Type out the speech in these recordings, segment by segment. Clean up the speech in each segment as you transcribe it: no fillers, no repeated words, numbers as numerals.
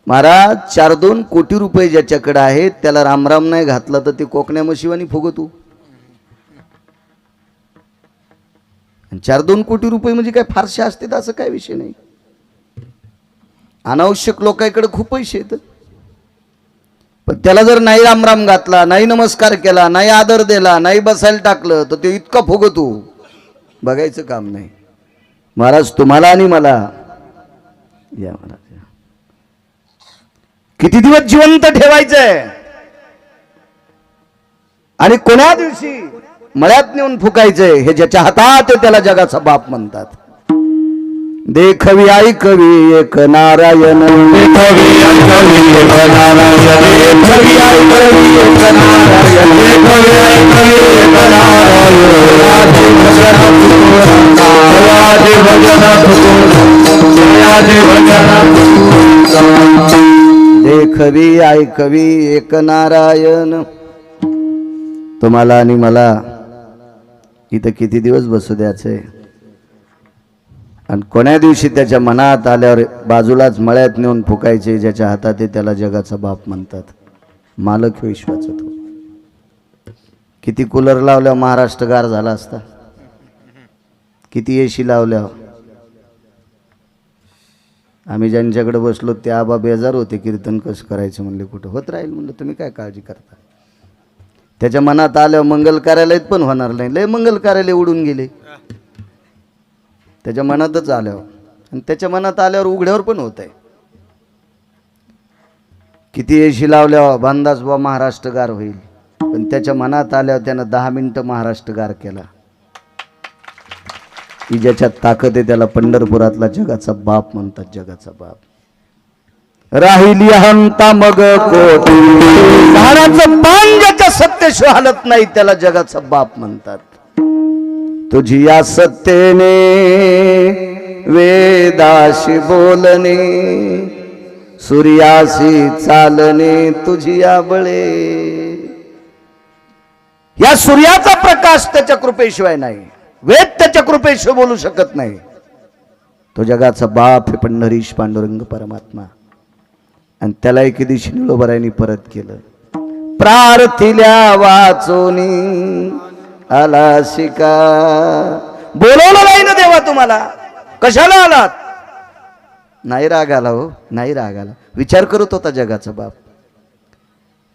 महाराज 4-2 कोटी रुपये ज्याच्याकडे आहेत त्याला रामराम नाही घातला तर ते कोकण्या मशिवानी फुगतो. 4-2 कोटी रुपये म्हणजे काय फारसे असते असं काय विषय नाही. अनावश्यक लोकांकडे खूप पैसे आहेत, पण त्याला जर नाही रामराम घातला, नाही नमस्कार केला, नाही आदर दिला, नाही बसायला टाकलं तर ते इतका फुगतो बघायचं काम नाही. महाराज तुम्हाला आणि मला या महाराज किती दिवस जिवंत ठेवायचंय आणि कोण्या दिवशी मळ्यात नेऊन फुकायचंय हे ज्याच्या हातात त्याला जगाचा बाप म्हणतात. देखवी ऐकवी एक नारायण, देखवी ऐकवी एक नारायण, देखवी ऐकवी एक नारायण, देखवी ऐकवी एक नारायण. आदि भजन देखवी ऐकवी एक नारायण. तुम्हाला आणि मला इथं किती दिवस बसू द्यायचंय आणि कोण्या दिवशी त्याच्या मनात आल्यावर बाजूलाच मळ्यात नेऊन फुकायचे. ज्याच्या हातात आहे त्याला जगाचा बाप म्हणतात. मालक विश्वाचा तो. किती कूलर लावल्यावर महाराष्ट्र गार झाला असता, किती एसी लावल्यावर. आम्ही ज्यांच्याकडे बसलो ते आबा बेजार होते, कीर्तन कसं करायचं म्हणले. कुठं होत राहील म्हणलं, तुम्ही काय काळजी करता. त्याच्या मनात आल्यावर मंगल कार्यालयात पण होणार नाही. लय मंगल कार्यालय उडून गेले त्याच्या मनातच आल्यावर, आणि त्याच्या मनात आल्यावर उघड्यावर पण होत आहे. किती एशी लावल्यावर बांधाच बा महाराष्ट्र गार होईल, पण त्याच्या मनात आल्यावर त्यानं 10 मिनिटं महाराष्ट्र गार केला. ही ज्याच्यात ताकद आहे त्याला पंढरपुरातला जगाचा बाप म्हणतात. जगाचा बाप. राहिली अहंता मग कोटी, झाडाचं पान ज्याच्या सत्तेशिवाय हालत नाही त्याला जगाचा बाप म्हणतात. तुझी या सत्तेने वेदाशी बोलणे, सूर्याशी चालणे तुझी या बळे. या सूर्याचा प्रकाश त्याच्या कृपेशिवाय नाही, वेद त्याच्या कृपेशिवाय बोलू शकत नाही. तो जगाचा बाप हे पंढरीश पांडुरंग परमात्मा. आणि त्याला एके दिवशी निळोबरायांनी परत केलं. प्रार्थिल्या वाचोनी आला शिका. बोलवलं नाही ना देवा तुम्हाला, कशाला आलात. नाही राग आला हो, नाही राग आला. विचार करत होता जगाचा बाप.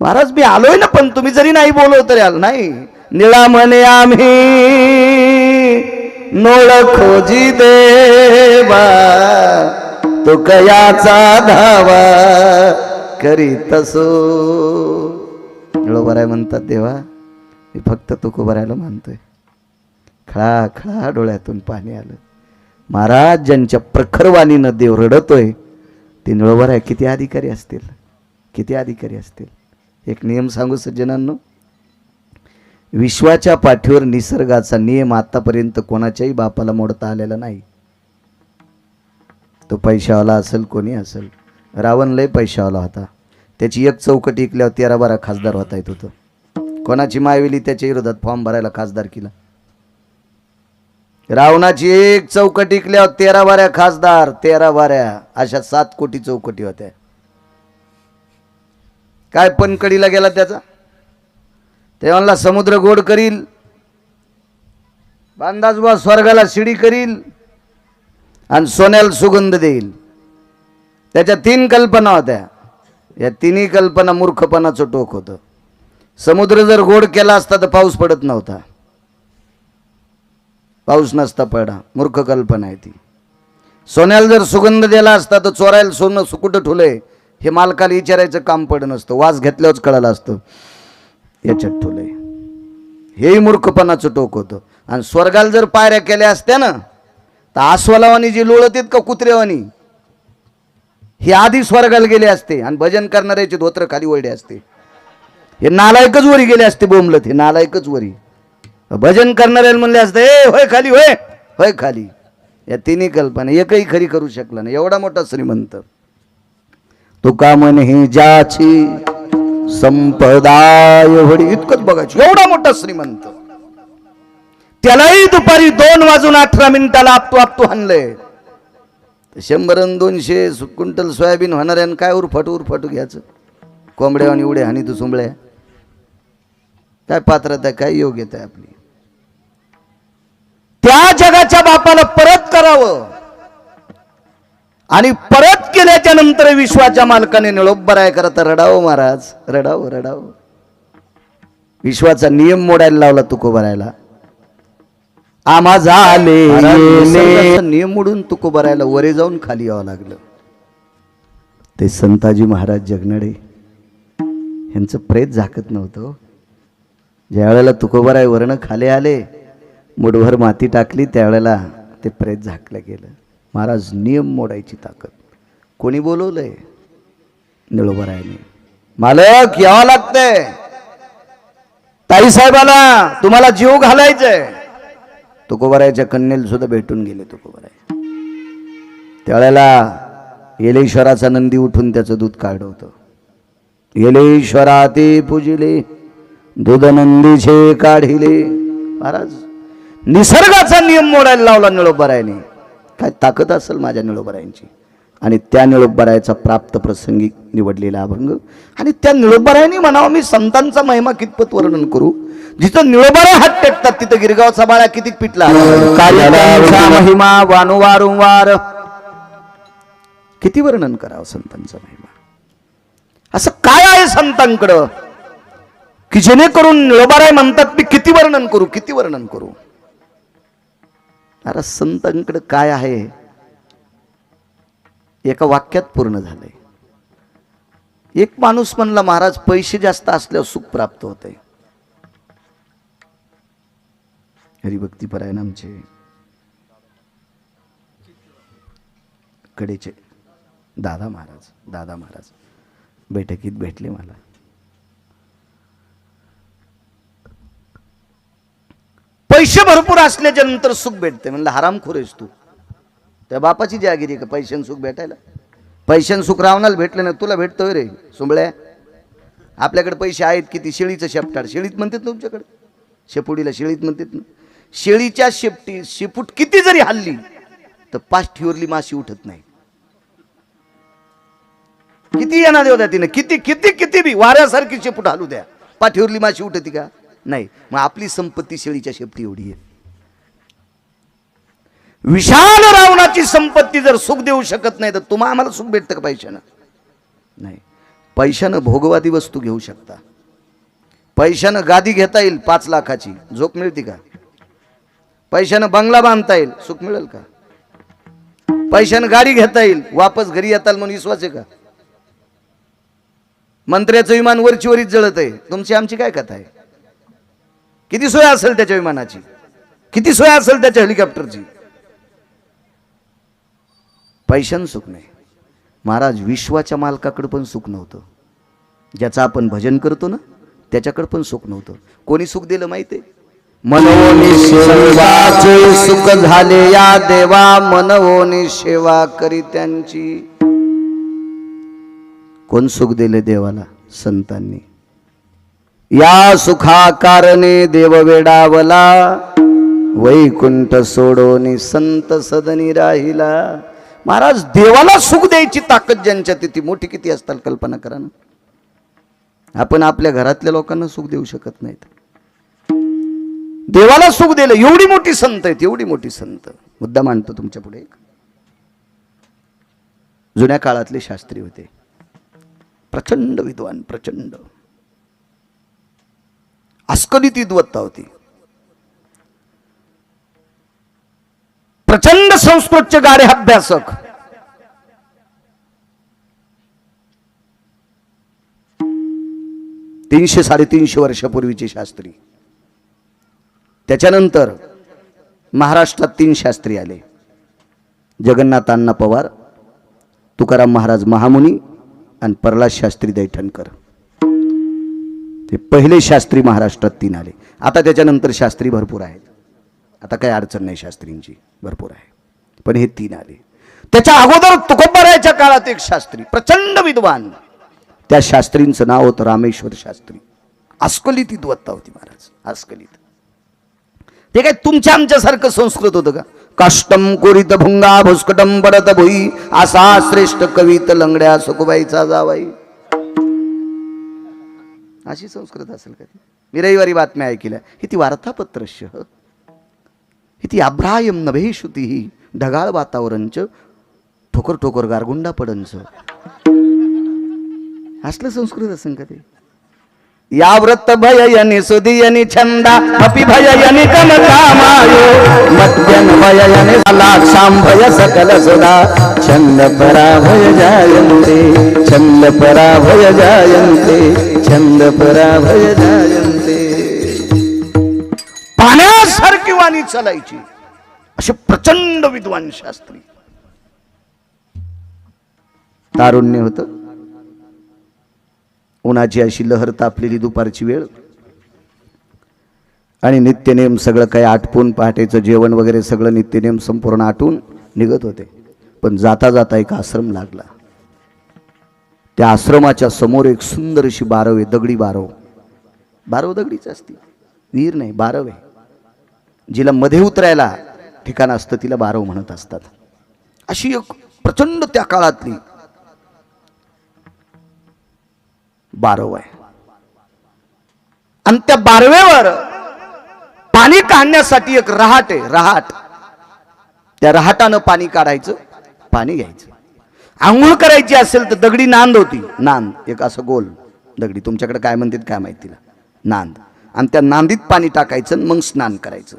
महाराज मी आलोय ना, पण तुम्ही जरी नाही बोलव तरी आलो नाही. निळा म्हणे आम्ही नोळ खोजी देवा, तो कयाचा धावा करीत असो. निळोबराय म्हणतात देवा मी फक्त तुकोबरायला मानतोय. खळा खळा डोळ्यातून पाणी आलं. महाराज ज्यांच्या प्रखरवाणीनं देव रडतोय ते निळोबराय किती अधिकारी असतील, किती अधिकारी असतील. एक नियम सांगू सज्जनांनो, विश्वाच्या पाठीवर निसर्गाचा नियम आतापर्यंत कोणाच्याही बापाला मोडता आलेला नाही. तो पैशावाला असेल कोणी असेल. रावण लय पैशावाला होता, त्याची एक चौकट ऐकल्यावर 13-12 खासदार होता येत होतं. कोणाची मायवेली त्याच्या विरोधात फॉर्म भरायला खासदार केला. रावणाची एक चौकट ऐकल्यावर 13-12 खासदार, 13-12 अशा 7 कोटी चौकटी होत्या. काय पनकडीला गेला त्याचा. ते म्हणला समुद्र गोड करील, बांधाजबा स्वर्गाला शिडी करील आणि सोन्याला सुगंध देईल. त्याच्या 3 कल्पना होत्या. या 3ही कल्पना मूर्खपणाचं टोक होतं. समुद्र जर गोड केला असता तर पाऊस पडत नव्हता, पाऊस नसता पडा. मूर्ख कल्पना आहे ती. सोन्याला जर सुगंध दिला असता तर चोरायला सोनं सुकुट ठुलंय हे मालकाला विचारायचं काम पड नसतं. वास घेतल्यावरच कळालं असतं याच्यात ठुलंय. हेही मूर्खपणाचं टोक होतं. आणि स्वर्गाला जर पायऱ्या केल्या असत्या ना तर अस्वलावानी जी लोळत आहेत का कुत्रेवानी हे आधी स्वर्गाला गेले असते आणि भजन करणाऱ्याचे धोत्र खाली वळले असते. हे नालायकच वरी गेले असते बोंबलत. हे नालायकच वरी. भजन करणाऱ्याला म्हणले असते ए होय खाली, होय होय खाली. या 3ही कल्पना एकही खरी करू शकला नाही. एवढा मोठा श्रीमंत. तुका म्हणे ज्याची संपदा एवढी, इतकंच बघायची. एवढा मोठा श्रीमंत. त्यालाही दुपारी 2 वाजून 18 मिनिटाला आपटू आपटू हाणलंय. 100 आणि 200 क्विंटल सोयाबीन होणार आहे आणि काय उरफाटू घ्यायचं. कोंबड्या आणि उड्या हानी तू सुंबळ्या. काय पात्रता आहे, काय योग्यता आहे आपली. त्या जगाच्या बापाला परत करावं आणि परत केल्याच्या नंतर विश्वाच्या मालकाने निळोब्बराय करता रडावं महाराज, रडावं. विश्वाचा नियम मोडायला लावला तुकोबारायला. आम्हा झाले नियम मोडून तुकोबारायला वरे जाऊन खाली यावं लागलं. ते संताजी महाराज जगनाडे यांचं प्रेत झाकत नव्हतं. ज्या वेळेला तुकोबाराय वरनं खाली आले, मुठभर माती टाकली, त्यावेळेला ते प्रेत झाकलं गेलं. महाराज नियम मोडायची ताकद. कोणी बोलवलंय? निळोबारायने. मालक यावं लागतंय, ताईसाहेबाला तुम्हाला जीव घालायचंय. तुकोबारायच्या कन्येला सुद्धा भेटून गेले तुकोबाराय. त्यावेळेला येलेश्वराचा नंदी उठून त्याचं दूध काढलं होतं. येलेश्वरा ते पूजिले, दूध नंदीचे काढिले. महाराज निसर्गाचा नियम मोडायला लावला निळोबारायने. काय ताकद असेल माझ्या निळोबारायांची. आणि त्या निळोबारायचा प्राप्त प्रसंगी निवडलेला अभंग. आणि त्या निळोबारायने म्हणावं मी संतांचा महिमा कितपत वर्णन करू. जिथं निळोबाराय हात टेकतात तिथं गिरगावचा बाळा किती पिटला. महिमा वारंवार किती वर्णन करावं संतांचा महिमा. असं काय आहे संतांकडं की जेणेकरून निळोबाराय म्हणतात मी किती वर्णन करू. अरे संतांकडे काय आहे एका वाक्यात पूर्ण झालंय. एक माणूस म्हणला महाराज पैसे जास्त असल्यावर सुख प्राप्त होते. हरिभक्तीपरायण आमचे कडेचे दादा महाराज बैठकीत भेटले मला. पैसे भरपूर असल्याच्या नंतर सुख भेटते. म्हणलं हरामखोर आहेस तू. त्या बापाची जागिरी का पैशान सुख भेटायला. पैशान सुख रावणाला भेटलं नाही, तुला भेटतोय रे सुंबळ्या. आपल्याकडे पैसे आहेत किती. शेळीचं शेपटाड शेळीत म्हणतात ना तुमच्याकडे. शेपुडीला शेळीत म्हणतात ना. शेळीच्या शेपूट किती जरी हल्ली तर पाठीवरली माशी उठत नाही. किती येणार देऊ द्या तिने, किती बी वाऱ्यासारखी शेपूट हलू द्या, पाठीवरली माशी उठती का? नाही. मग आपली संपत्ती शेळीच्या शेपटी एवढी आहे. विशाल रावणाची संपत्ती जर सुख देऊ शकत नाही तर तुम्हाला आम्हाला सुख भेटतं का पैशानं? नाही. पैशानं भोगवादी वस्तू घेऊ शकता. पैशानं गादी घेता येईल 5 लाखाची, झोप मिळते का? पैशानं बंगला बांधता येईल, सुख मिळेल का? पैशानं गाडी घेता येईल, वापस घरी येताल म्हणून विश्वास आहे का? मंत्र्याचं विमान वरचीवरीच जळत आहे, तुमची आमची काय कथा आहे? किती सोय असेल त्याच्या विमानाची, किती सोय असेल त्याच्या हेलिकॉप्टरची. पैशानं सुख नाही. महाराज विश्वाच्या मालकाकडे पण सुख नव्हतं. ज्याचं आपण भजन करतो ना त्याच्याकडे पण सुख नव्हतं. कोणी सुख दिलं माहिती आहे? मनवोनी सेवाचे सुख झाले या देवा, मनवोनी सेवा करी त्यांची. कोण सुख दिले देवाला? संतांनी. या सुखा कारणे देव वेडावला, वैकुंठ सोडोनी संत सदनी राहिला. महाराज देवाला सुख द्यायची ताकद ज्यांच्या ती मोठी किती असतात कल्पना करा ना. आपण आपल्या घरातल्या लोकांना सुख देऊ शकत नाहीत. देवाला सुख दिलं एवढी मोठी संत आहेत, एवढी मोठी संत. मुद्दा मांडतो तुमच्या पुढे. जुन्या काळातले शास्त्री होते, प्रचंड विद्वान, प्रचंड अस्खलित विद्वत्ता होती. प्रचंड संस्कृतचे गाढे अभ्यासक. तीनशे 350 वर्षापूर्वीचे शास्त्री. त्याच्यानंतर महाराष्ट्रात 3 शास्त्री आले. जगन्नाथ अण्णा पवार, तुकाराम महाराज महामुनी आणि प्रल्हाद शास्त्री दैठणकर. ते पहिले शास्त्री महाराष्ट्रात 3 आले. आता त्याच्यानंतर शास्त्री भरपूर आहेत. आता काही अडचण नाही, शास्त्रींची भरपूर आहे, पण हे 3 आले. त्याच्या अगोदर तुकोबारायच्या काळात एक शास्त्री प्रचंड विद्वान, त्या शास्त्रींचं नाव होतं रामेश्वर शास्त्री. अस्खलित विद्वत्ता होती महाराज, अस्खलित. ते काय तुमच्या आमच्यासारखं संस्कृत होतं का? काष्टम कोरित भुंगा भुस्कटम पडत भुई, असा श्रेष्ठ कवीत लंगड्या सखुबाईचा जावाई. अशी संस्कृत असेल का? मी रविवारी बातम्या ऐकल्या. ही ती वार्तापत्रश्य, ही ती अभ्रायम नभे श्रुती, ही ढगाळ वातावरणच ठोकर ठोकर गारगुंडा पडंच. असलं संस्कृत असेल का ते? या व्रत भययनि सुदियनि छंदा अपि भययनि कमकामायो, मध्यन भययनि लाक्षाम भय सकल सुधा, छंद पराभय जायन्ते, छंद पराभय जायन्ते, छंद पराभय जायन्ते. पाण्यासारखी वाणी चालायची असे प्रचंड विद्वान शास्त्री. तारुण्य होतं. उन्हाची अशी लहर तापलेली दुपारची वेळ, आणि नित्यनेम सगळं काही आटपून पहाटेचं जेवण वगैरे सगळं नित्यनेम संपूर्ण आटून निघत होते. पण जाता जाता एक आश्रम लागला. त्या आश्रमाच्या समोर एक सुंदर अशी बारव आहे, दगडी बारव. बारव दगडीच असती, विहीर नाही, बारव आहे. जिला मध्ये उतरायला ठिकाण असतं तिला बारव म्हणत असतात. अशी एक प्रचंड त्या काळातली बारव आहे. आणि त्या बारवेवर पाणी काढण्यासाठी एक रहाट आहे, रहाट. त्या रहाटानं पाणी काढायचं, पाणी घ्यायचं. आंघोळ करायची असेल तर दगडी नांद होती, नांद एक असं गोल दगडी, तुमच्याकडे काय म्हणतात काय माहिती तिला, नांद. आणि त्या नांदीत पाणी टाकायचं, मग स्नान करायचं.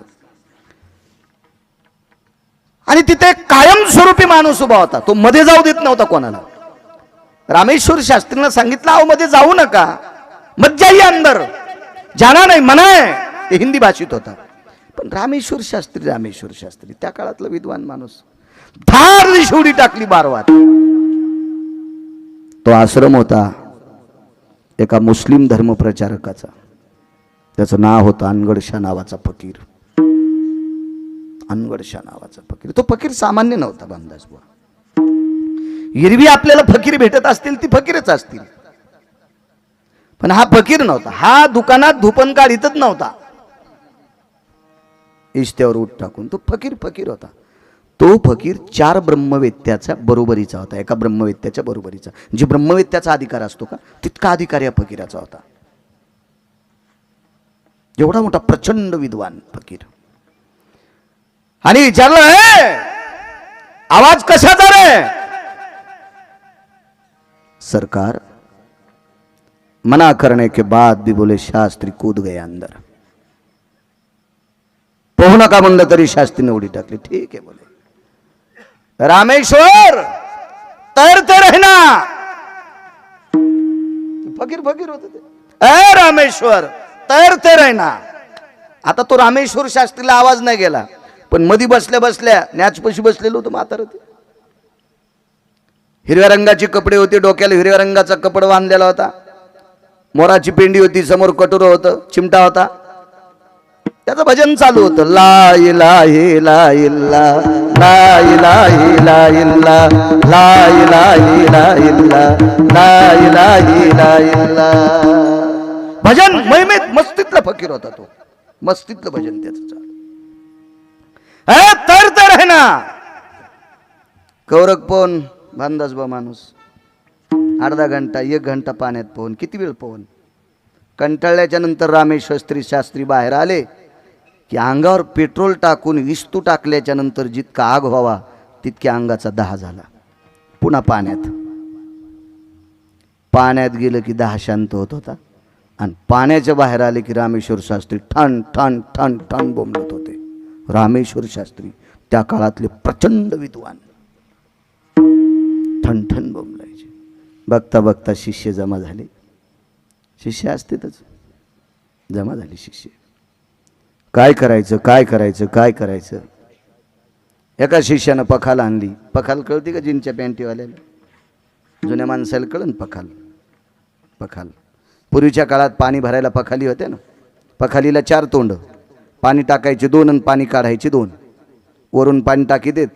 आणि तिथे कायमस्वरूपी माणूस उभा होता, तो मध्ये जाऊ देत नव्हता कोणाला. रामेश्वर शास्त्रींना सांगितलं, अहो मध्ये जाऊ नका, मत जाइए अंदर, जाना नाही मना है. ते हिंदी भाषेत होता. पण रामेश्वर शास्त्री त्या काळातला विद्वान माणूस, धार शिवडी टाकली बारवात. तो आश्रम होता एका मुस्लिम धर्मप्रचारकाचा. त्याचं नाव होतं अनगडशा नावाचा फकीर. अनगडशा नावाचा फकीर. तो फकीर सामान्य नव्हता बांधास बुवा. एरवी आपल्याला फकीर भेटत असतील ती फकीरच असतील, पण हा फकीर नव्हता. हा दुकानात धुपन काढीतच नव्हता, इष्ट्यावर उठ टाकून. तो फकीर होता. तो फकीर 4 ब्रह्मवेत्याच्या बरोबरीचा होता, एका ब्रह्मवेत्याच्या बरोबरीचा. जी ब्रह्मवेत्याचा अधिकार असतो का तितका अधिकार या फकीराचा होता. एवढा मोठा प्रचंड विद्वान फकीर. आणि विचारलं, आवाज कशाचा रे? सरकार मना करने के बाद भी बोले शास्त्री कूद गए अंदर. पोहू नका म्हणलं तरी शास्त्रीने उडी टाकली. ठीक आहे बोले. रामेश्वर तैरते रहना. फकीर होते ते. ए रामेश्वर तैरते रहना. आता तो रामेश्वर शास्त्रीला आवाज नाही गेला, पण मधी बसल्या बसल्या नॅचपशी बसलेलो होतो म्हातारं ते. हिरव्या रंगाचे कपडे होते, डोक्याला हिरव्या रंगाचा कपडा बांधलेला होता, मोराची पेंडी होती, समोर कटोर होतं, चिमटा होता. त्याचं भजन चालू होतं. ला इलाहा इल्ला, ला इलाहा इल्ला, ला इलाहा इल्ला, ला इलाहा इल्ला. भजन महिमेत मस्तीतला फकीर होता तो. मस्तीतलं भजन त्याचं चालू. तर आहे ना कौरक पोहन बांधासबा माणूस. अर्धा घंटा 1 घंटा पाण्यात पोहून, किती वेळ पोहून. कंटाळल्याच्या नंतर रामेश्वर शास्त्री बाहेर आले की अंगावर पेट्रोल टाकून विस्तू टाकल्याच्या नंतर जितका आग व्हावा तितक्या अंगाचा दाह झाला. पुन्हा पाण्यात गेलं की दाह शांत होत होता. आणि पाण्याच्या बाहेर आले की रामेश्वर शास्त्री ठण ठण ठण ठण बोंबलत होते. रामेश्वर शास्त्री त्या काळातले प्रचंड विद्वान, ठण ठण बोंबलायचे. बघता बघता शिष्य जमा झाले. शिष्य असतेच जमा झाले शिष्य. काय करायचं. एका शिष्यानं पखाल आणली. पखाल कळते का? जीनच्या पॅन्टीवाल्याला, जुन्या माणसाला कळन पखाल. पूर्वीच्या काळात पाणी भरायला पखाली होत्या ना. पखालीला 4 तोंड, पाणी टाकायचे 2 आणि पाणी काढायचे 2. वरून पाणी टाकी देत.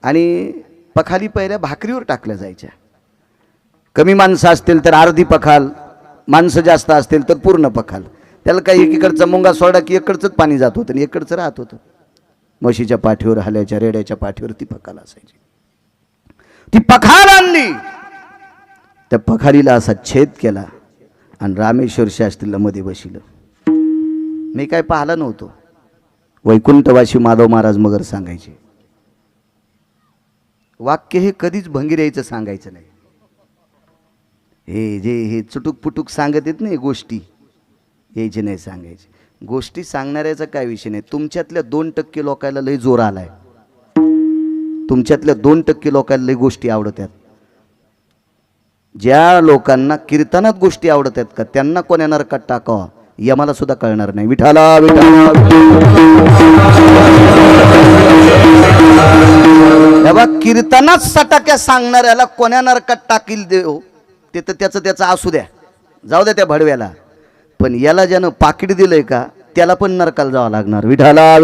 आणि पखाली पहिल्या भाकरीवर टाकल्या जायच्या. कमी माणसं असतील तर अर्धी पखाल, माणसं जास्त असतील तर पूर्ण पखाल. त्याला काही एकीकडचा मुंगा सोडा की इकडचंच पाणी जात होतं आणि इकडचं राहत होतं. म्हशीच्या पाठीवर हाल्याच्या रेड्याच्या पाठीवर ती पखाल असायची. ती पखाल आणली, त्या पखालीला असा छेद केला आणि रामेश्वर शास्त्रीला मध्ये बसिलं. मी काय पाहिलं नव्हतो. वैकुंठवासी माधव महाराज मगर सांगायचे, वाक्य हे कधीच भंगीरायचं सांगायचं नाही. हे चुटूक पुटूक सांगत येत नाही, गोष्टी यायचे नाही सांगायचे. गोष्टी सांगणाऱ्याचा काय विषय नाही. तुमच्यातल्या 2% लोकांना लय जोर आलाय. तुमच्यातल्या 2% लोकांना लय गोष्टी आवडतात. ज्या लोकांना कीर्तनात गोष्टी आवडतात का त्यांना कोण्या नरकात टाकावा यमाला सुद्धा कळणार नाही. विठाला विठाला कीर्तनात सटाक्या सांगणाऱ्याला कोण्या नरकात टाकील देव ते तर त्याचं असू द्या, जाऊ द्या त्या भडव्याला. पण याला ज्यानं पाकिट दिलंय का त्याला पण नरकाला जावं लागणार. विठाला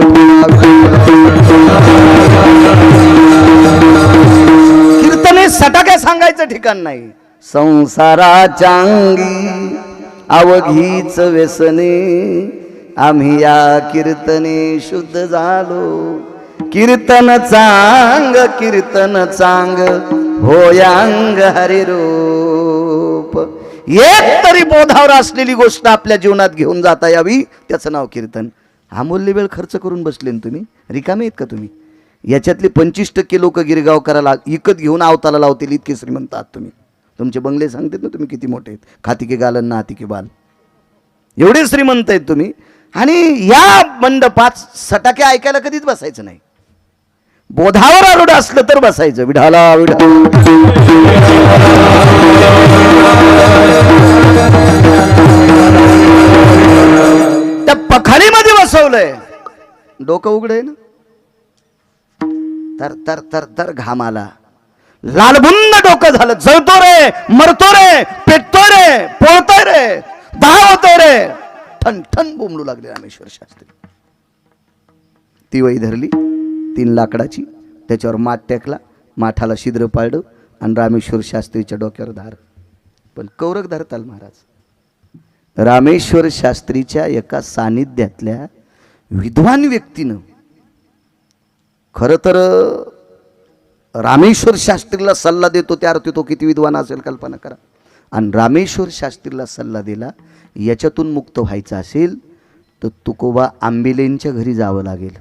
कीर्तने सटाक्या सांगायचं ठिकाण नाही. संसाराच्या अंगी अवघीच व्यसने आम्ही या कीर्तने शुद्ध झालो. कीर्तन चांग होयांग हरिरूप. एक तरी बोधावर असलेली गोष्ट आपल्या जीवनात घेऊन जाता यावी त्याचं नाव कीर्तन. अमूल्य वेळ खर्च करून बसले ना तुम्ही, रिकामे आहेत का तुम्ही? याच्यातली 25% लोक गिरगावकराला इकत घेऊन आवताला लावतील इतके श्रीमंत आहात तुम्ही. तुमचे बंगले सांगतात ना तुम्ही किती मोठे आहेत. खाती के गालन ना हाती के बाल, एवढे श्रीमंत आहेत तुम्ही. आणि या मंडपात सटाके ऐकायला कधीच बसायचं नाही. बोधावर आरूढ असलं तर बसायचं. विढाला त्या पखालीमध्ये बसवलंय. डोकं उघडय ना, तर तर तर तर घामाला लालबुंद डोकं झालं. जळतो रे, मरतो रे, पेटतो रे, पोळतोय रे, धावतोय रे, ठण ठण बोंबलू लागले रामेश्वर शास्त्री. ती वही धरली 3 लाकडाची, त्याच्यावर माठ टेकला, माठाला छिद्र पाडलं आणि रामेश्वर शास्त्रीच्या डोक्यावर धार. पण कौरक धरताल महाराज. रामेश्वर शास्त्रीच्या एका सानिध्यातल्या विद्वान व्यक्तीनं, खरं तर रामेश्वर शास्त्रीला सल्ला देतो त्या अर्थी तो किती विद्वान असेल कल्पना करा. आणि रामेश्वर शास्त्रीला सल्ला दिला, याच्यातून मुक्त व्हायचं असेल तर तुकोबा आंबिलेंच्या घरी जावं लागेल.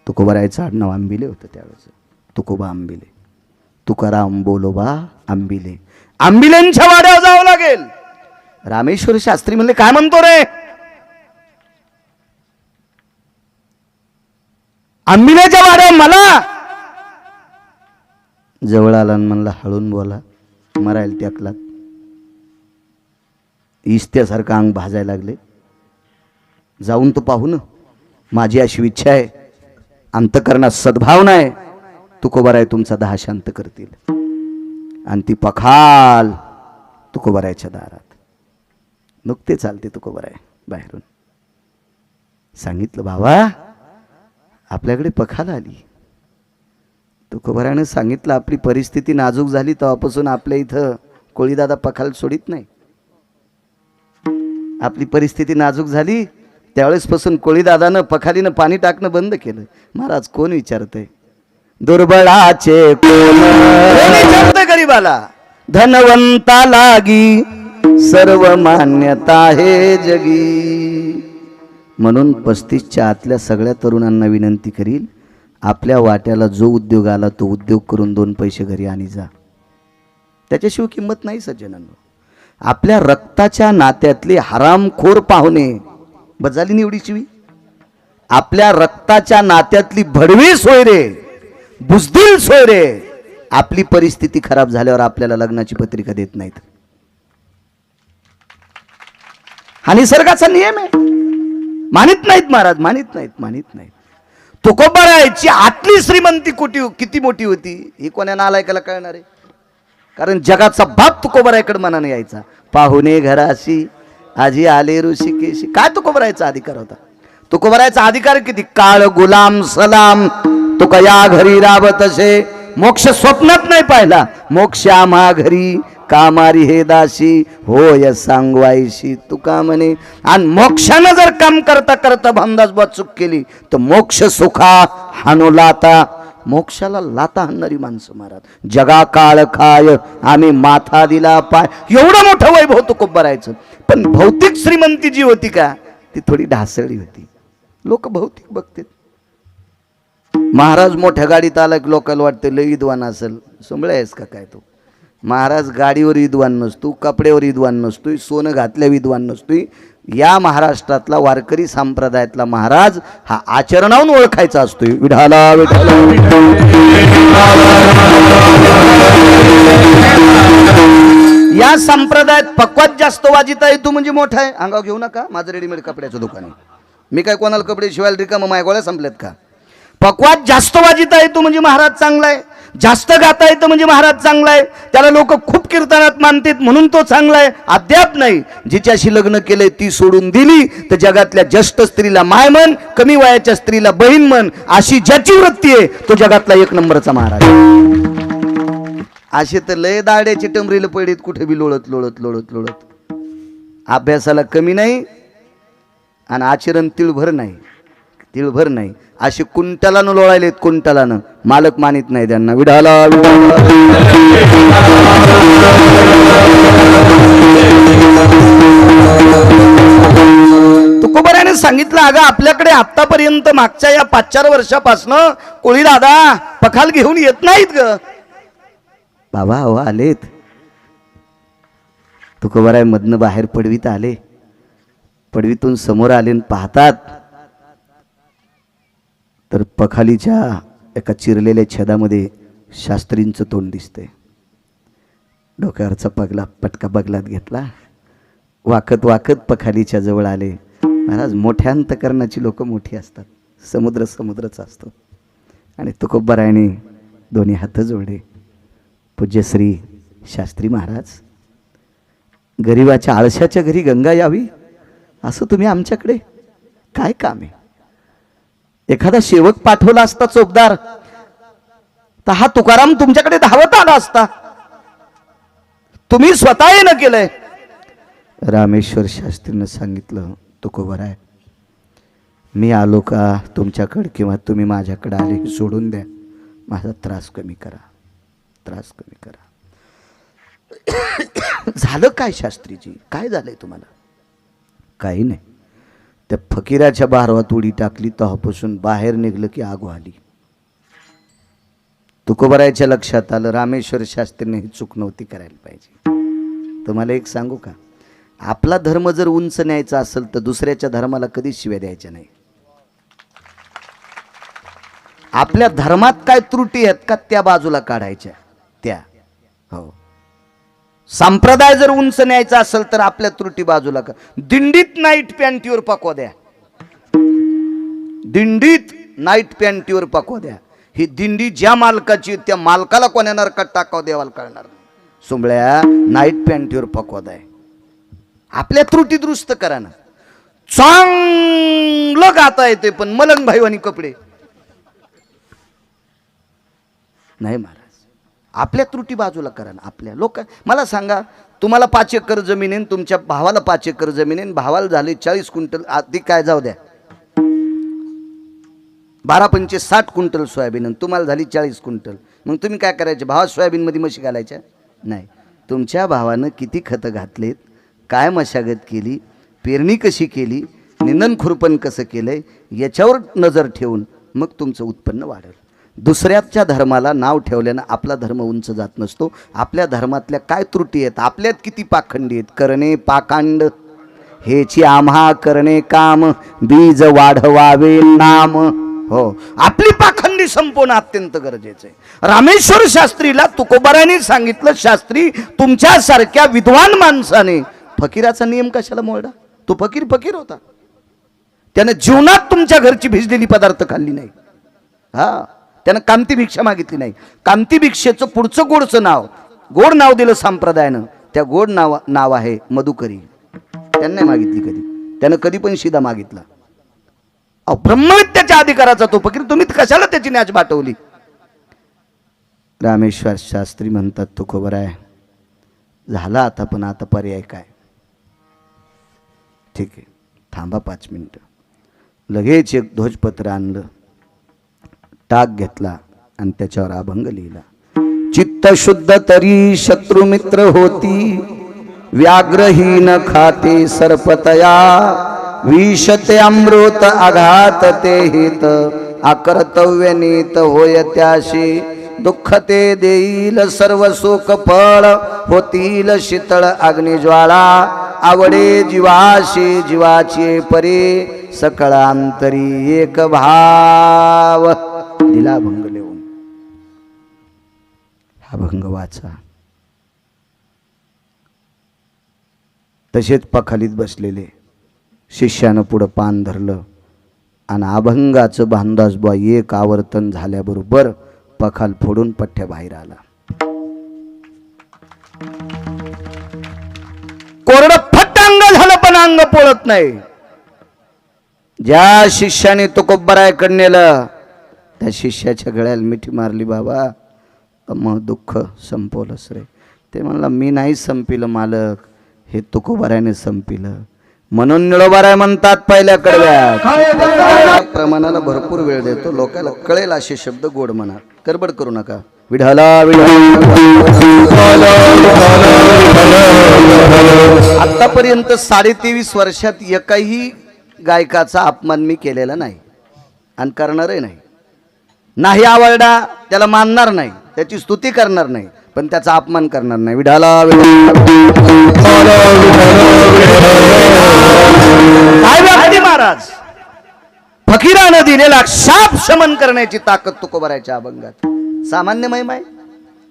तुकोबारायचं आडनाव आंबिले होतं त्यावेळेस. तुकोबा आंबिले, तुकाराम बोलोबा आंबिले, आंबिलेंच्या वाड्यावर जावं लागेल. रामेश्वर शास्त्री म्हणले काय म्हणतो रे? आंबिलेच्या वाड्यावर मला जवळ आला म्हणला हळून बोला, मरायला टाकलात. इस्त्यासारखं अंग भाजायला लागले. जाऊन तो पाहू ना, माझी अशी इच्छा आहे, अंतकरणात सद्भावना आहे, तुकोबाराय तुमचा 10 शांत करतील. आणि ती पखाल तुकोबारायच्या दारात नुकते चालते. तुकोबाराय बाहेरून सांगितलं, बाबा आपल्याकडे पखाल आली. तुकोबारायनं सांगितलं, आपली परिस्थिती नाजूक झाली तेव्हापासून आपल्या इथं कोळीदादा पखाल सोडित नाही. आपली परिस्थिती नाजूक झाली त्यावेळेस पासून कोळीदादानं पखालीनं पाणी टाकणं बंद केलं. महाराज कोण विचारतंय? दुर्बळाचे कोण विचारतंय? गरीबाला, धनवंता लागी सर्व मान्यता हे जगी. म्हणून 35च्या आतल्या सगळ्या तरुणांना विनंती करील, आपल्या वाट्याला जो उद्योग आला तो उद्योग करून 2 पैसे घरी आणि जा. त्याच्याशिवाय किंमत नाही सज्जनांनो. आपल्या रक्ताच्या नात्यातले हरामखोर पाहुणे बजाली निवडी शिवी, आपल्या रक्ताच्या नात्यातली भडवी सोयरे, बुजदिल सोयरे आपली परिस्थिती खराब झाल्यावर आपल्याला लग्नाची पत्रिका देत नाहीत. हा निसर्गाचा नियम आहे. मानित नाहीत महाराज, मानित नाहीत. तुकोबारायची आतली श्रीमंती किती मोठी होती ही कोण्या नालायकाला कळणार आहे? कारण जगाचा बाप तुकोबारायकडे मनाने यायचा. पाहुणे घराशी आजी आले ऋषिकेशी. काय तुकोबारायचा अधिकार होता? तुकोबारायचा अधिकार किती? काळ गुलाम सलाम तुका या घरी राबत असे. मोक्ष स्वप्नात नाही पाहिला, मोक्ष आम्हा घरी कामारी हे दासी होय सांगवायशी तुका म्हणे. आणि मोक्षानं जर काम करता करता भामदास बा चूक केली तर मोक्ष सुखा हानो लाता. मोक्षाला लाता हाणणारी माणसं महाराज. जगा काळ खाय आम्ही माथा दिला पाय. एवढं मोठं वैभव तुकोबारायचं. पण भौतिक श्रीमंती जी होती का ती थोडी ढासळी होती. लोक भौतिक बघतात. महाराज मोठ्या गाडीत आला की लोकांना वाटतं लय विद्वान असेल. संभळ आहेस का काय तू. महाराज गाडीवर विद्वान नसतो, कपड्यावर विद्वान नसतोय, सोनं घातल्या विद्वान नसतोय. या महाराष्ट्रातला वारकरी संप्रदायातला महाराज हा आचरणावरून ओळखायचा असतोय. विठाला विठाला. या संप्रदायात पक्वात जास्त वाजिता येतो म्हणजे मोठा आहे. अंगावर घेऊ नका, माझं रेडीमेड कपड्याचं दुकान आहे. मी काय कोणाला कपडे शिवायला रिकामं माय गोळ्या संपल्यात का. पक्वात जास्त वाजिता येतो म्हणजे महाराज चांगला आहे. जास्त गाता येतं म्हणजे महाराज चांगला आहे. त्याला लोक खूप कीर्तनात मानतात म्हणून तो चांगला आहे. अद्याप नाही. जिच्याशी लग्न केलंय ती सोडून दिली तर जगातल्या ज्येष्ठ स्त्रीला माय म्हण, कमी वयाच्या स्त्रीला बहीण म्हण, अशी ज्याची वृत्ती आहे तो जगातला एक नंबरचा महाराज. असे तर लय दाड्याची टमरीला पडीत कुठे बी लोळत लोळत लोळत लोळत. अभ्यासाला कमी नाही आणि आचरण तिळभर नाही. तिळभर नाही. असे कुंटलानं लोळायलेत. कुंटलानं मालक मानित नाही त्यांना. विडाला तुकोबाराने सांगितलं अगं आपल्याकडे आतापर्यंत मागच्या या 5-4 वर्षापासून कोळी दादा पखाल घेऊन येत नाहीत ग. बाबा हो आलेत. तुकोबाराय मधनं बाहेर पडवीत आले. पडवीतून समोर आले पाहतात तर पखालीच्या एका चिरलेल्या छदामध्ये शास्त्रींचं तोंड दिसतंय. डोक्यावरचा पटका बगलात घेतला. वाकत वाकत पखालीच्या जवळ आले. महाराज मोठ्या अंतकरणाची लोक मोठी असतात. समुद्र समुद्रच असतो. आणि तुकोबारायने दोन्ही हात जोडले. पूज्यश्री शास्त्री महाराज, गरिबाच्या आळशाच्या घरी गंगा यावी असं तुम्ही आमच्याकडे काय काम आहे. एखादा सेवक पाठवला असता चोपदार तर हा तुकाराम तुमच्याकडे धावत आला असता. तुम्ही स्वतः येणं केलंय. रामेश्वर शास्त्रीनं सांगितलं तुकोबाराय मी आलो का तुमच्याकडे किंवा तुम्ही माझ्याकडे आले हे सोडून द्या. माझा त्रास कमी करा. त्रास कमी करा. झालं काय शास्त्रीजी. काय झालंय तुम्हाला. काही नाही. त्या फकीराच्या बारवात उडी टाकली तेव्हापासून बाहेर निघलं की आग आली. तुकोबारायच्या लक्षात आलं रामेश्वर शास्त्रीने ही चूक नव्हती करायला पाहिजे. तुम्हाला एक सांगू का, आपला धर्म जर उंच न्यायचा असेल तर दुसऱ्याच्या धर्माला कधीच शिव्या द्यायच्या नाही. आपल्या धर्मात काय त्रुटी आहेत का त्या बाजूला काढायच्या. त्या हो संप्रदाय जर उंच न्यायचा असेल तर आपल्या त्रुटी बाजूला का. दिंडीत नाईट पॅन्टीवर पकवा द्या. दिंडीत नाईट पॅन्टीवर पकवा द्या. ही दिंडी ज्या मालकाची त्या मालकाला कोण्या नरकात टाकाव देवाला कळणार नाही. सुंबळ्या नाईट पॅन्टीवर पकवा द्या. आपल्या त्रुटी दुरुस्त करा ना. चांगलं गाता येते पण मलंग भाईवानी कपडे नाही महाराज. आपल्या त्रुटी बाजूला करा ना. आपल्या लोक मला सांगा, तुम्हाला 5 एकर जमीन आहे, तुमच्या भावाला 5 एकर जमीन आहे, भावाला झाले 40 क्विंटल आधी काय जाऊ द्या 12-5 60 क्विंटल सोयाबीन, तुम्हाला झाली 40 क्विंटल. मग तुम्ही काय करायचे. भावा सोयाबीन मध्ये म्हशी घालायच्या नाही. तुमच्या भावानं किती खतं घातलेत, काय मशागत केली, पेरणी कशी केली, निंदन खुरपण कसं केलंय याच्यावर नजर ठेवून मग तुमचं उत्पन्न वाढेल. दुसऱ्याच्या धर्माला नाव ठेवल्यानं आपला धर्म उंच जात नसतो. आपल्या धर्मातल्या काय त्रुटी आहेत, आपल्यात किती पाखंडी आहेत. करणे पाकांड हेची आम्हा करणे काम, बीज वाढवावे नाम. हो आपली पाखंडी संपवणं अत्यंत गरजेचं आहे. रामेश्वर शास्त्रीला तुकोबाराने सांगितलं, शास्त्री तुमच्यासारख्या विद्वान माणसाने फकीराचा नियम कशाला मोडला. तो फकीर होता. त्याने जीवनात तुमच्या घरची भिजलेली पदार्थ खाल्ली नाही. हा त्यानं कांती भिक्षा मागितली नाही. कांती भिक्षेचं पुढचं गोड नाव दिलं संप्रदायानं. त्या गोड नाव आहे मधुकरी. त्यानं नाही मागितली कधी. त्यानं कधी पण शिदा मागितला. ब्रह्मविद्याच्या अधिकाराचा तो फकीर. तुम्ही कशाला त्याची न्याच बाटवली. रामेश्वर शास्त्री म्हणतात तुकोबाराय झाला आता, पण आता पर्याय काय? ठीक आहे, थांबा 5 मिनिटं. लगेच एक ध्वजपत्र आणलं, टाक घेतला आणि त्याच्यावर अभंग लिहिला. चित्त शुद्ध तरी शत्रु मित्र होती, व्याघ्रहीन खाते सर्पतया, विषते अमृत आघात ते हित, अकर्तव्य नीत होय त्याशी, दुःख ते देईल सर्व सुख फळ, होतील शीतळ अग्निज्वाळा, आवडे जीवाशी जीवाची परी, सकळांतरी एक भाव. दिला अभंग लिहून. हा अभंग वाचा. तसेच पखालीत बसलेले शिष्यानं पुढं पान धरलं आणि अभंगाचं भांदाज बुवा एक आवर्तन झाल्याबरोबर पखाल फोडून पठ्ठ्या बाहेर आला. कोरडं फट्ट अंग झालं, पण अंग पोळत नाही. ज्या शिष्याने तुकोबरायकडे नेलं त्या शिष्याच्या गळ्याला मिठी मारली. बाबा मग दुःख संपवलंच रे. ते म्हणला मी नाही संपिलं मालक, हे तुकोबरायने संपिलं. म्हणून निळोबाराय म्हणतात पहिल्या कडव्यात, प्रमाणाला भरपूर वेळ देतो, लोकांना कळेल असे शब्द गोड म्हणा, करबड करू नका. विढाला आतापर्यंत 23.5 वर्षात एकाही गायकाचा अपमान मी केलेला नाही आणि करणारही नाही. नाही आवडला त्याला मानणार नाही, त्याची स्तुती करणार नाही, पण त्याचा अपमान करणार नाही. विढाला महाराज फकीरानं दिलेला शाप शमन करण्याची ताकद तुकोबरायच्या अभंगात. सामान्य महिमा आहे.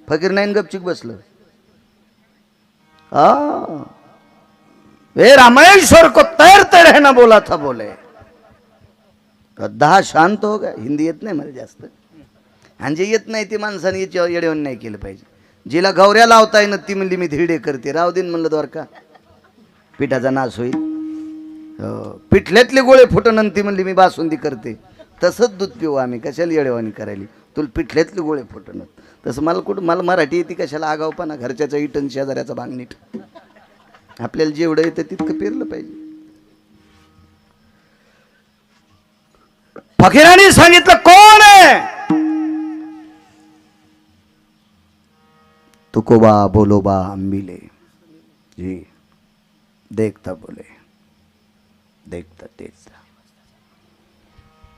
फकीर नाही गपचिक बसलं. वे रामेश्वर को तैरते रहना बोला था बोले. गद्दा शांत हो गया. हिंदी येत नाही मला जास्त, आणि जे येत नाही ते माणसाने येडेवण नाही केलं पाहिजे. जिला गौऱ्या लावता येईन ती म्हणली मी धिरडे करते. राव दिन म्हणलं द्वारका, पिठाचा नाश होईल. पिठल्यातले गोळे फुटन ती म्हणली मी बासुंदी करते. तसंच दूध पिऊ आम्ही, कशाला येडेवानी करायली. तुला पिठल्यातले गोळे फुटन. तसं मला कुठं, मला मराठी येते कशाला आगावपणा. घरच्याचा इटन शेजाऱ्याचा भांगनीट. आपल्याला जेवढं येतं तितकं पेरलं पाहिजे. फकीरांनी सांगितलं कोण आहे? तुकोबा बोलोबा अंबिले जी. देखता बोले, देखता देखता.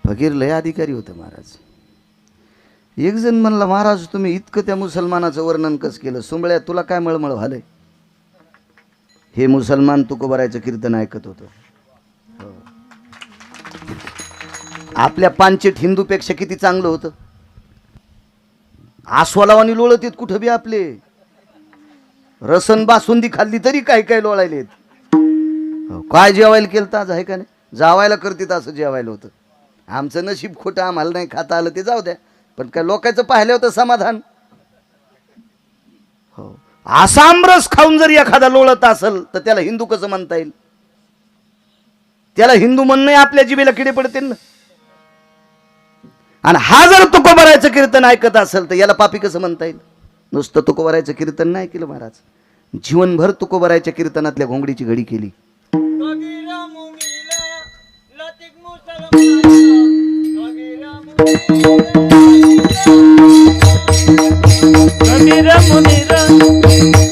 फकीर लय अधिकारी होते महाराज. एक जण म्हणला महाराज तुम्ही इतकं त्या मुसलमानाचं वर्णन कसं केलं? सुंबळ्या तुला काय मळमळ व्हालंय? हे मुसलमान तुकोबरायचं कीर्तन ऐकत होतं. आपल्या पांचेट हिंदूपेक्षा किती चांगलं होतं. आस्वलावानी लोळत येत कुठं बी आपले. रसन बासुंदी खाल्ली तरी काय काय लोळायलेत. काय जेवायला केलं आज आहे का नाही? जावायला करते असं जेवायला होतं. आमचं नशीब खोटं, आम्हाला नाही खाता आलं ते जाऊ द्या, पण काय लोकांचं पाहिलं होतं समाधान. हो, आसामरस खाऊन जर एखादा लोळत असेल तर त्याला हिंदू कसं म्हणता येईल? त्याला हिंदू म्हणणं आपल्या जिभेला किडे पडते ना. आणि हा जर तुकोबरायचं कीर्तन ऐकत असेल तर याला पापी कसं म्हणता येईल? नुसतं तुकोबरायचं कीर्तन नाही केलं महाराज, जीवनभर तुकोबरायच्या कीर्तनातल्या घोंगडीची घडी केली.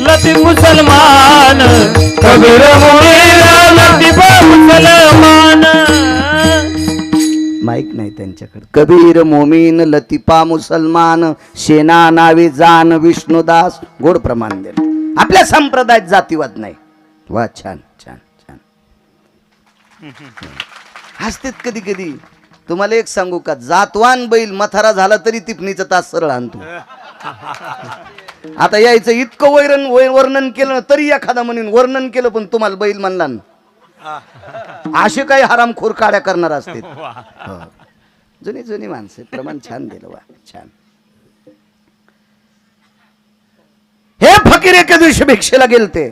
लतीफ मुसलमान, कबीर मुनीरा लतीफ मुसलमान. माईक नाही त्यांच्याकडे. कबीर मोमीन लतीफा मुसलमान, शेना नावी जान विष्णुदास. गोड प्रमाण दिलं. आपल्या संप्रदायात जातीवाद नाही. वा, छान छान छान. हसतेत कधी कधी. तुम्हाला एक सांगू का, जातवान बैल मथारा झाला तरी तिपणीचा तास सरळ आणतो. आता यायचं इतकं वर्णन केलं तरी एखादा म्हणून वर्णन केलं पण तुम्हाला बैल म्हणला ना. असे काही हरामखोर काड्या करणार असते. जुनी जुनी माणसं. प्रमाण छान दिलं. वा, छान. हे फकीर एके दिवशी भिक्षेला गेलते.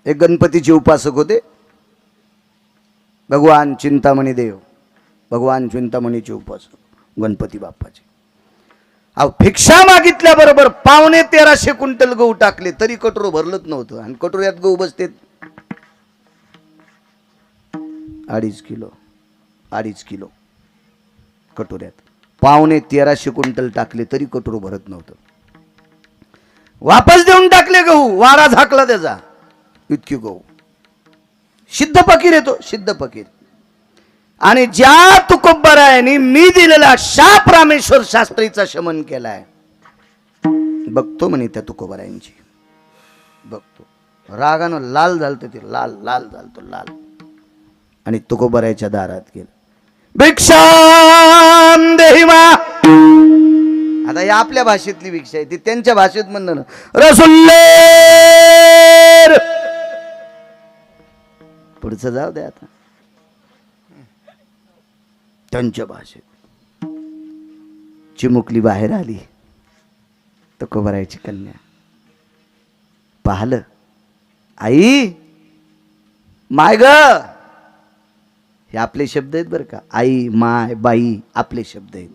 एक गणपतीचे उपासक होते. भगवान चिंतामणी देव, भगवान चिंतामणीचे उपासक गणपती बाप्पाचे. अहो भिक्षा मागितल्याबरोबर 13.5 क्विंटल गहू टाकले तरी कटोरं भरलंच नव्हतं. आणि कटोऱ्यात गहू बसते 2.5 किलो 2.5 किलो कटोऱ्यात 13.5 क्विंटल टाकले तरी कटोरं भरत नव्हतं. वापस देऊन टाकले गहू, वारा झाकला त्याचा. इतकी गहू सिद्ध फकीर येतो, सिद्ध फकीर. आणि ज्या तुकोबरायांनी मी दिलेला शाप रामेश्वर शास्त्रीचा शमन केलाय, बघतो म्हणे त्या तुकोबरायांची, बघतो. रागानं लाल झालत ते, लाल लाल झालतो लाल. आणि तुकोबरायच्या दारात गेला. भिक्षाम देहि मा. आता ही आपल्या भाषेतली भिक्षा आहे, ती त्यांच्या भाषेत म्हणणं रसुल्लेर. पुढचं जाऊ दे आता. त्यांच्या भाषेत चिमुकली बाहेर आली. तुकोबरायची कन्या पाहलं. आई माय ग. हे आपले शब्द आहेत बरं का. आई माय बाई आपले शब्द आहेत.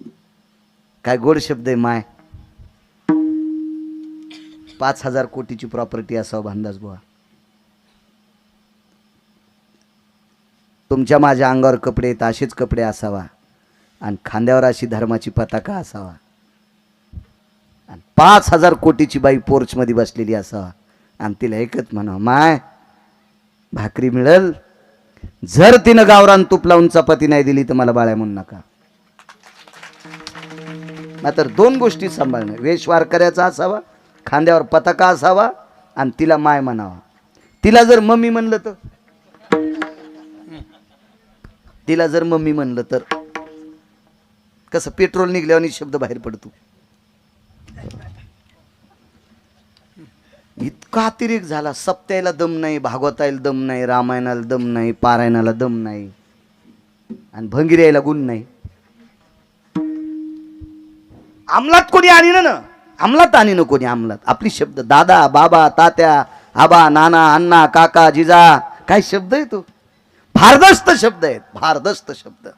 काय गोड शब्द आहे माय. 5,000 कोटीची प्रॉपर्टी असावं भांडास बुवा. तुमच्या माझ्या अंगावर कपडे आहेत, असेच कपडे असावा. आणि खांद्यावर अशी धर्माची पताका असावा. आणि 5,000 कोटीची बाई पोर्च मध्ये बसलेली असावा. आणि तिला एकच म्हणा, माय भाकरी मिळल. जर तिनं गावरान तूप लावून चपाती नाही दिली तर मला बाळ्या म्हणू नका. मात्र 2 गोष्टी सांभाळणं. वेश वारकऱ्याचा असावा, खांद्यावर पताका असावा, आणि तिला माय म्हणावा. तिला जर मम्मी म्हणलं तर, तिला जर मम्मी म्हणलं तर कसं पेट्रोल निघल्यावर शब्द बाहेर पडतो. इतका अतिरेक झाला. सप्त्याला दम नाही, भागवताला दम नाही, रामायणाला दम नाही, पारायणाला दम नाही, आणि भंगिऱ्याला गुण नाही. अंमलात कोणी आणीन ना, अंमलात आणीन कोणी अंमलात. आपली शब्द दादा बाबा तात्या आबा नाना अण्णा काका जिजा काय शब्द आहे तो. भारदस्त शब्द आहेत, भारदस्त शब्द.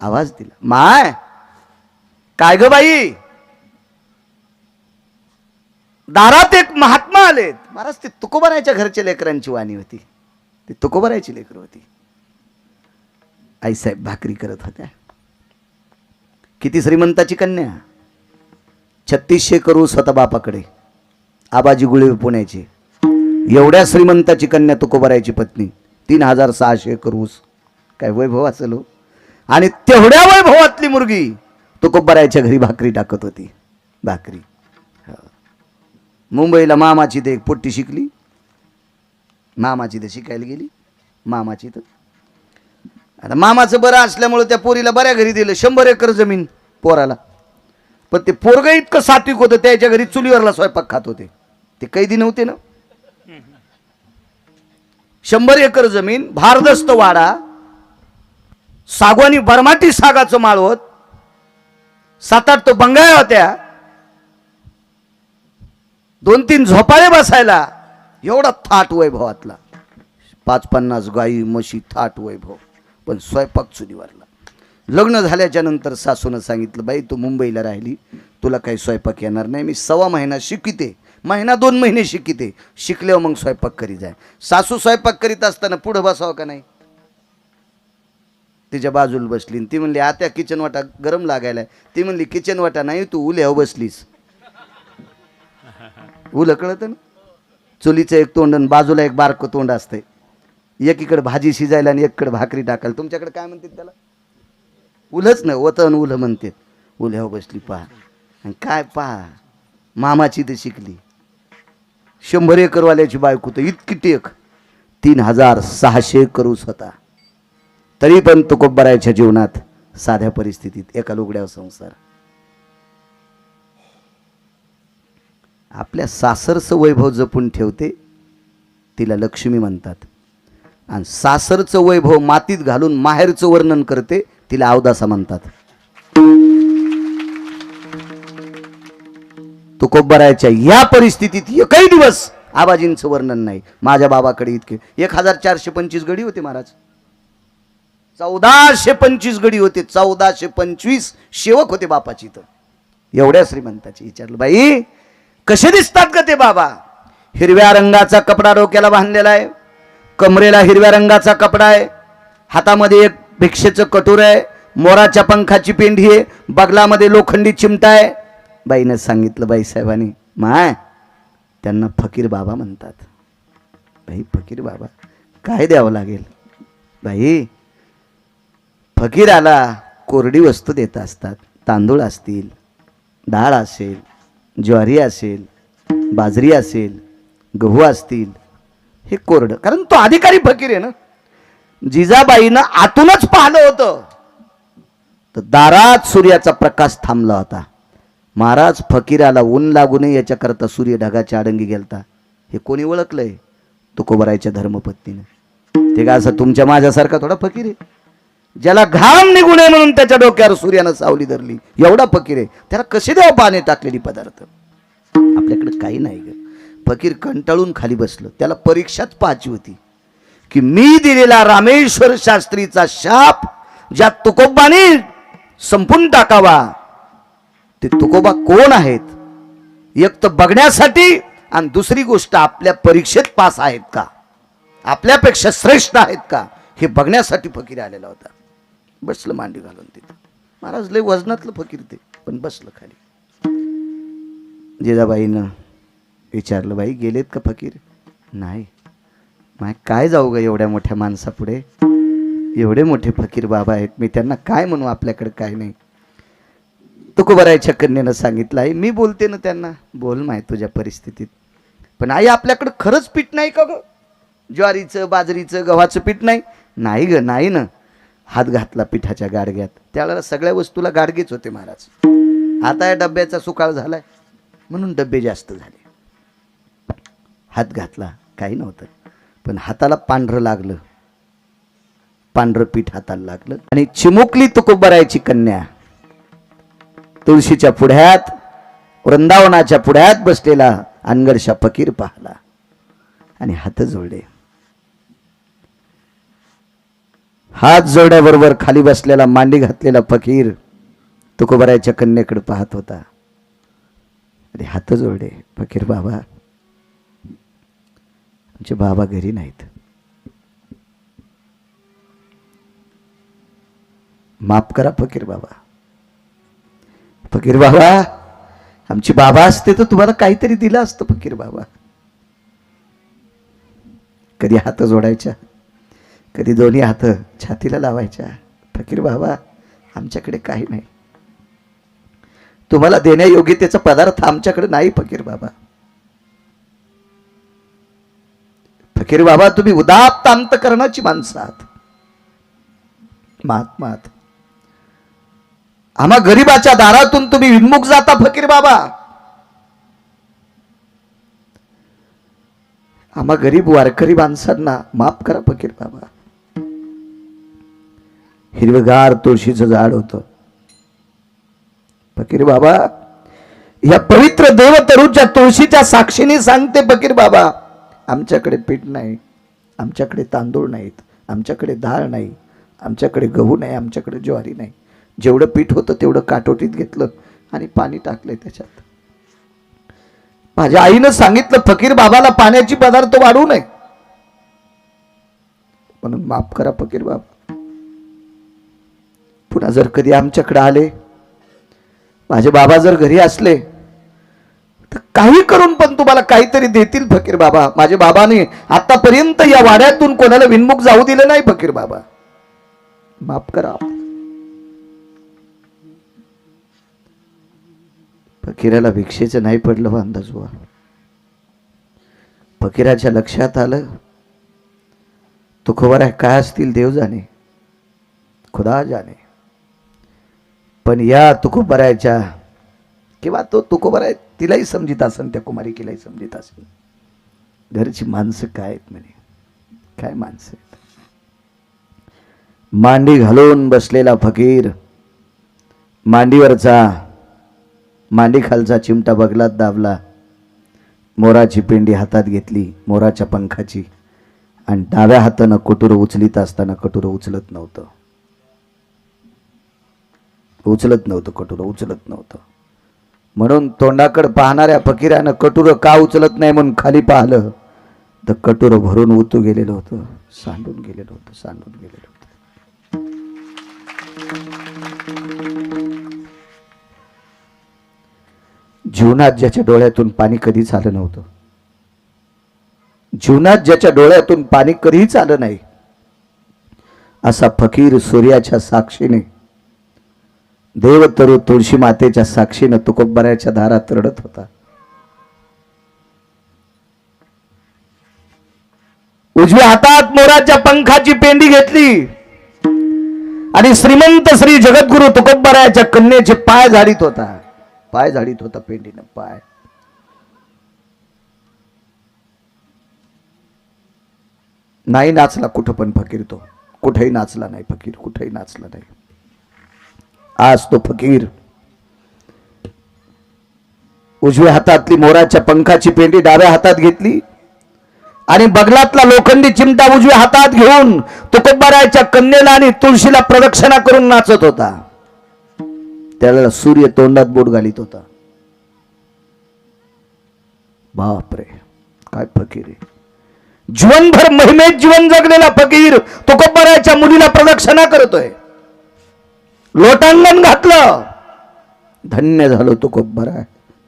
आवाज दिला. माय काय ग बाई. दारात एक महात्मा आलेत. महाराज ते तुकोबरायच्या घरच्या लेकरांची वाणी होती. ते तुकोबरायची लेकर होती. आईसाहेब भाकरी करत होत्या. किती श्रीमंताची कन्या. 3600 करू स्वतः बापाकडे. आबाजी गुळे पुण्याचे. एवढ्या श्रीमंताची कन्या तुकोबरायची पत्नी. 3600 करूस. काय वैभव असेल हो. आणि तेवढ्या वैभवातली मुलगी तुकोबरायच्या घरी भाकरी टाकत होती. भाकरी. मुंबईला मामाची ते एक पोट्टी शिकली. मामाची ते शिकायला गेली. मामाची तर आता मामाचं बरं असल्यामुळे त्या पोरीला बऱ्या घरी दिलं. 100 एकर जमीन पोराला. पण ते पोरग इतकं सात्विक होतं, त्याच्या घरी चुलीवरला स्वयंपाक खात होते. ते कैदी नव्हते ना. 100 एकर जमीन, भारदस्त वाडा, सागवानी बरमाटी सागाचं माळवत, 7-8 तो बंगाया होत्या, 2-3 झोपाळे बसायला. एवढा थाट वैभवातला. 50-50 गाई म्हशी थाट वैभव. पण स्वयंपाक चुलीवरला. लग्न झाल्याच्या नंतर सासूनं सांगितलं, बाई तू मुंबईला राहिली, तुला काही स्वयंपाक येणार नाही. मी 1.25 महिना शिकिते, 1-2 महिने शिकिते. शिकल्यावर मग स्वयंपाक करी जाय. सासू स्वयंपाक करीत असताना पुढं बसावं का नाही. तिच्या बाजूला बसली. ती म्हणली आत्या किचन वाटा गरम लागायला. ती म्हणली किचन वाटा नाही, तू उल्यावर बसलीस. उलं कळत ना. चुलीचं एक तोंड आणि बाजूला एक बारकं तोंड असतंय. एकीकडे भाजी शिजायला आणि एकीकडे भाकरी टाकायला. तुमच्याकडे काय म्हणतात त्याला. उलच ना, वतन उलं म्हणतात. उल्यावर बसली पहा. आणि काय पहा, मामाची ते शिकली. 100 एकरवाल्याची बायको तर इतकी टेक. 3600 करूच होता. तरी पण तुकोबरायच्या जीवनात साध्या परिस्थितीत एका लुगड्यावर संसार. आपल्या सासरचं वैभव जपून ठेवते, तिला लक्ष्मी म्हणतात. आणि सासरचं वैभव मातीत घालून माहेरचं वर्णन करते, तिला अवदासा म्हणतात. तुकोबरायच्या या परिस्थितीत एकही दिवस आबाजींचं वर्णन नाही. माझ्या बाबाकडे इतके 1425 गडी होते महाराज. 1425 गडी होते, 1425 सेवक होते बापाची. तर एवढ्या श्रीमंताची. विचारलं बाई कसे दिसतात का ते बाबा? हिरव्या रंगाचा कपडा डोक्याला बांधलेला आहे, कमरेला हिरव्या रंगाचा कपडा आहे, हातामध्ये एक भिक्षेचं कटोर आहे, मोराच्या पंखाची पेंढी आहे, बगलामध्ये लोखंडी चिमटा आहे. बाईनं सांगितलं बाईसाहेबांनी माय त्यांना फकीर बाबा म्हणतात. बाई फकीर बाबा काय द्यावं लागेल? बाई फकीराला कोरडी वस्तू देत असतात. तांदूळ असतील, डाळ असेल, ज्वारी असेल, बाजरी असेल, गहू असतील, हे कोरडं. कारण तो अधिकारी फकीर आहे ना. जिजाबाईनं आतूनच पाहिलं होतं तर दारात सूर्याचा प्रकाश थांबला होता. महाराज फकीराला ऊन लागू नये याच्याकरता सूर्य ढगाच्या आडंगी गेलता. हे कोणी ओळखलंय? तुकोबरायच्या धर्मपत्नीनं. ते का असं तुमच्या माझ्यासारखा थोडा फकीर आहे? ज्याला घाम निघू नये म्हणून त्याच्या डोक्यावर सूर्यानं सावली धरली, एवढा फकीर आहे. त्याला कसे द्यावं पाणी टाकलेली पदार्थ? आपल्याकडे काही नाही ग. फकीर कंटाळून खाली बसलं. त्याला परीक्षाच पाहायची होती की मी दिलेला रामेश्वर शास्त्रीचा शाप ज्या तुकोबाने संपून टाकावा, ते तुकोबा कोण आहेत? एक तर बघण्यासाठी, आणि दुसरी गोष्ट आपल्या परीक्षेत पास आहेत का, आपल्यापेक्षा श्रेष्ठ आहेत का, हे बघण्यासाठी फकीर आलेला होता. बसलं मांडी घालून तिथं. महाराज लय वजनातलं फकीर ते, पण बसलं खाली. जिजाबाईनं विचारलं बाई गेलेत का फकीर? नाही. माय काय जाऊ ग एवढ्या मोठ्या माणसापुढे, एवढे मोठे फकीर बाबा आहेत, मी त्यांना काय म्हणू? आपल्याकडे काय नाही. तुकोबारायच्या कन्येनं सांगितलं आई मी बोलते ना त्यांना. बोल माय तुझ्या परिस्थितीत, पण आई आपल्याकडे खरंच पीठ नाही का ग? ज्वारीचं, बाजरीचं, गव्हाचं पीठ नाही? नाही ग नाही ना. हात घातला पिठाच्या गाडग्यात. त्यावेळेला सगळ्या वस्तूला गाडगेच होते महाराज. आता या डब्याचा सुकाळ झालाय म्हणून डब्बे जास्त झाले. हात घातला, काही नव्हतं, पण हाताला पांढरं लागलं. पांढरं पीठ हाताला लागलं आणि चिमुकली तुकोबारायची कन्या तुळशीच्या पुढ्यात, वृंदावनाच्या पुढ्यात बसलेला अनगडशा फकीर पाहला आणि हात जोडले. हात जोडल्याबरोबर खाली बसलेला मांडी घातलेला फकीर तुकोबारायच्या कन्येकडे पाहत होता आणि हात जोडले. फकीर बाबा, आमचे बाबा घरी नाहीत, माफ करा फकीर बाबा. फकीर बाबा आमची बाबा असते तर तुम्हाला काहीतरी दिलं असतं फकीर बाबा. कधी हात जोडायच्या, कधी दोन्ही हात छातीला लावायच्या. फकीर बाबा आमच्याकडे काही नाही, तुम्हाला देण्यायोग्यतेचा पदार्थ आमच्याकडे नाही फकीर बाबा. फकीर बाबा तुम्ही उदात्त अंतकरणाची माणसं आहात, महात्मा आहात. आम्हा गरीबाच्या दारातून तुम्ही विन्मुख जाता फकीर बाबा. आम्हा गरीब वारकरी माणसांना माफ करा फकीर बाबा. हिरवगार तुळशीचं झाड होतं. फकीर बाबा या पवित्र देवतरूच्या तुळशीच्या साक्षीने सांगते फकीर बाबा, आमच्याकडे पीठ नाही, आमच्याकडे तांदूळ नाहीत, आमच्याकडे डाळ नाही, आमच्याकडे गहू नाही, आमच्याकडे ज्वारी नाही. जेवढं पीठ होतं तेवढं काटोटीत घेतलं आणि पाणी टाकलंय त्याच्यात. माझ्या आईनं सांगितलं फकीर बाबाला पाण्याची पदार्थ वाढवू नये, म्हणून माफ करा फकीर बाबा. पुन्हा जर कधी आमच्याकडे आले, माझे बाबा जर घरी असले तर काही करून पण तुम्हाला काहीतरी देतील फकीर बाबा. माझे बाबाने आतापर्यंत या वाड्यातून कोणाला विन्मुख जाऊ दिलं नाही फकीर बाबा, माफ करा. फकीराला भिक्षेचं नाही पडलं अंदाजवा. फकीराच्या लक्षात आलं तुकोबाराय काय असतील देव जाणे, खुदा जाणे. पण या तुकोबारायच्या किंवा तो तुकोबाराय तिलाही समजित असेल, त्या कुमारिकेलाही समजित असेल, घरची माणसं काय आहेत म्हणे, काय माणसं आहेत. मांडी घालून बसलेला फकीर मांडीवरचा मांडी खालचा चिमटा बगलात दाबला, मोराची पेंडी हातात घेतली, मोराच्या पंखाची, आणि डाव्या हातानं कटोरं उचलीत असताना कटोरं उचलत नव्हतं. उचलत नव्हतं कटुरं, उचलत नव्हतं. म्हणून तोंडाकडे पाहणाऱ्या फकीरानं कटुरं का उचलत नाही म्हणून खाली पाहिलं तर कटुरं भरून उतू गेलेलं होतं, सांडून गेलेलं होतं, सांडून गेलेलं होतं. जीवनात ज्याच्या डोळ्यातून पाणी कधीच आलं नव्हतं, जीवनात ज्याच्या डोळ्यातून पाणी कधीच आलं नाही, असा फकीर सूर्याच्या साक्षीने, देवतरू तुळशी मातेच्या साक्षीने तुकोबराच्या दारात रडत होता. उजव्या हातात मोराच्या पंखाची पेंडी घेतली आणि श्रीमंत श्री जगद्गुरु तुकोबराच्या कन्येचे पाय झाडीत होता, पाय झाडीत होता पेंडीनं पाय. नाही नाचला कुठं पण फकीर, तो कुठेही नाचला नाही फकीर, कुठेही नाचला नाही. आज तो फकीर उजव्या हातातली मोराच्या पंखाची पेंडी डाव्या हातात घेतली आणि बगलातला लोखंडी चिमटा उजव्या हातात घेऊन तुकोबराच्या कन्येला आणि तुळशीला प्रदक्षिणा करून नाचत होता. त्याला सूर्य तोंडात बोट घालीत होता. बापरे, काय फकीर आहे! जीवनभर महिमेत जीवन जगलेला फकीर तुकोबराच्या मुलीला प्रदक्षिणा करतोय. लोटांगण घातलं. धन्य झालो तुकोबरा,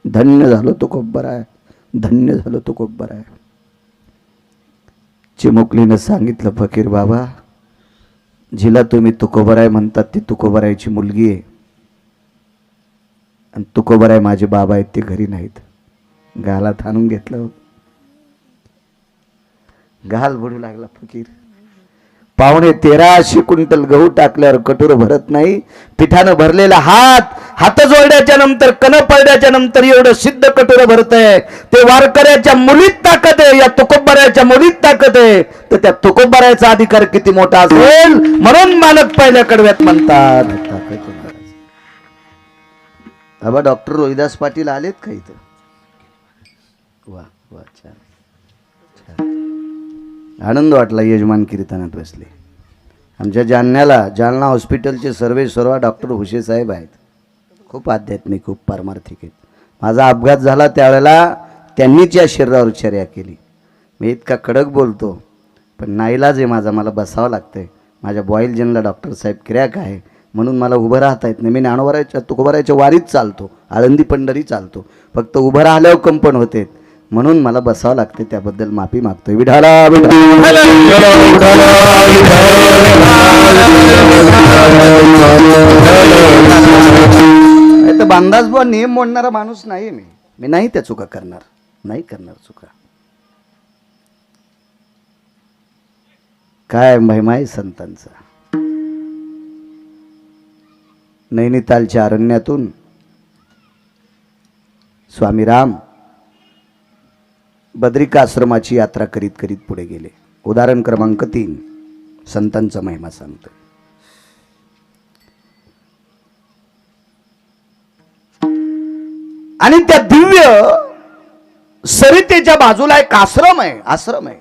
धन्य झालो तुकोबरा, धन्य झालो तुकोबरा. चिमुकलीनं सांगितलं, फकीर बाबा, जिला तुम्ही तुकोबराय म्हणतात ती तुकोबरायची मुलगी आहे आणि तुकोबराय माझे बाबा आहेत, ते घरी नाहीत. गालात आणून घेतलं, गाल बडू लागला फकीर. 13.5 क्विंटल गहू टाकल्यावर कटोर भरत नाही. पिठानं भरलेला हात जोडल्याच्या नंतर, कण पडल्याच्या नंतर एवढं सिद्ध कटोर भरतय. ते वारकऱ्याच्या मुलीत ताकद आहे, या तुकोबराच्या मुलीत ताकद आहे. तर त्या तुकोबराचा अधिकार किती मोठा असेल, म्हणून मालक पहिल्या कडव्यात म्हणतात. बाबा डॉक्टर रोहिदास पाटील आलेत का इथं? वा वा, छान छान, आनंद वाटला. यजमान कीर्तनात बसले. आमच्या जालना हॉस्पिटलचे सर्व डॉक्टर हुशे साहेब आहेत. खूप आध्यात्मिक, खूप पारमार्थिक आहेत. माझा अपघात झाला त्यावेळेला त्यांनीच या शरीरावर चर्या केली. मी इतका कडक बोलतो पण नाईलाज आहे माझा, मला बसावं लागतंय. माझ्या बॉईल जनला डॉक्टर साहेब क्रॅक आहे म्हणून मला उभं राहता येत नाही. मी ज्ञानोबाच्या तुकोबाराच्या वारीत चालतो, आळंदी पंढरी चालतो, फक्त उभं राहिल्यावर कंपन होते म्हणून मला बसावं लागते. त्याबद्दल माफी मागतोय. विठाला तर बांधाच बुवा नियम मोडणारा माणूस नाही मी नाही त्या चुका करणार, नाही करणार चुका. काय महिमा आहे संतांचा. नैनितालच्या अरण्यातून स्वामी राम बद्रिकाश्रमाची यात्रा करीत करीत पुढे गेले. उदाहरण क्रमांक 3 संतांचा महिमा सांगतो. आणि त्या दिव्य सरितेच्या बाजूला एक आश्रम आहे.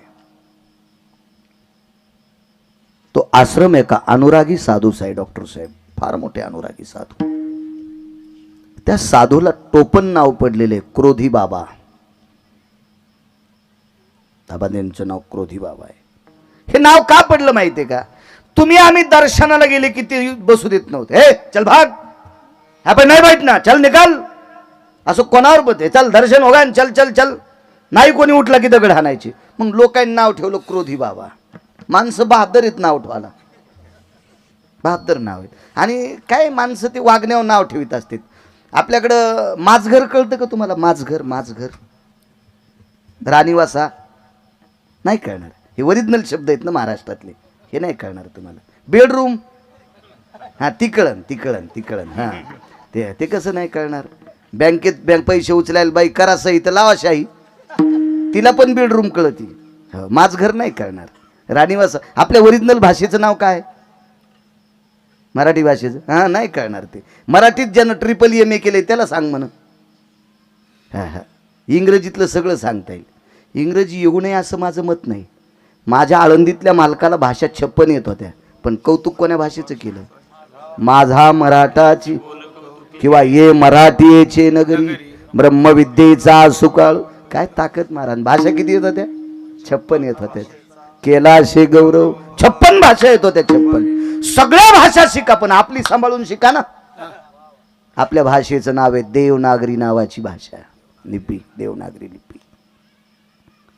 तो आश्रम एका अनुरागी साधूचा आहे. डॉक्टर साहेब फार मोठे अनुरागी साधू. त्या साधूला टोपण नाव पडलेले क्रोधी बाबा. बाबांचं नाव क्रोधी बाबा आहे. हे नाव का पडलं माहितीये का? आम्ही दर्शनाला गेले की ते बसू देत नव्हते. हे चल भाग, आपण नाही बैठना, चल निकाल, असं कोणावर बघते, चल दर्शन होगा, चल चल चल. नाही कोणी उठला की दगड हाणायचे. मग लोकांनी नाव ठेवलं क्रोधी बाबा. माणसं बहादर आहेत नाव ठेवायला, बहादर नाव आहे. आणि काय माणसं ते वागण्यावर नाव ठेवित असतात. आपल्याकडं माझघर कळतं का तुम्हाला? माझघर राणीवासा नाही कळणार. हे ओरिजिनल शब्द आहेत ना महाराष्ट्रातले, हे नाही कळणार तुम्हाला. बेडरूम, हा ती कळण हा ते कसं नाही कळणार. बँकेत पैसे उचलायला बाई करा सही तर लावा शाही, तिला पण बेडरूम कळती. माझघर नाही कळणार. राणीवासा आपल्या ओरिजिनल भाषेचं नाव काय? मराठी भाषेचं हा नाही कळणार. ते मराठीत ज्यानं MA केले त्याला सांग म्हण. इंग्रजीतलं सगळं सांगता येईल. इंग्रजी येऊ नये असं माझं मत नाही. माझ्या आळंदीतल्या मालकाला भाषा 56 येत होत्या, पण कौतुक कोण्या भाषेचं केलं? माझा मराठाची किंवा ये मराठीचे नगरी ब्रह्मविद्येचा सुकाळ. काय ताकद महाराज. भाषा किती येत होत्या? 56 येत होत्या. केलाशे गौरव 56 भाषा येत होत्या. 56 सगळ्या भाषा शिका, पण आपली सांभाळून शिका ना. आपल्या भाषेचं नाव आहे देवनागरी नावाची भाषा, लिपी, देवनागरी लिपी.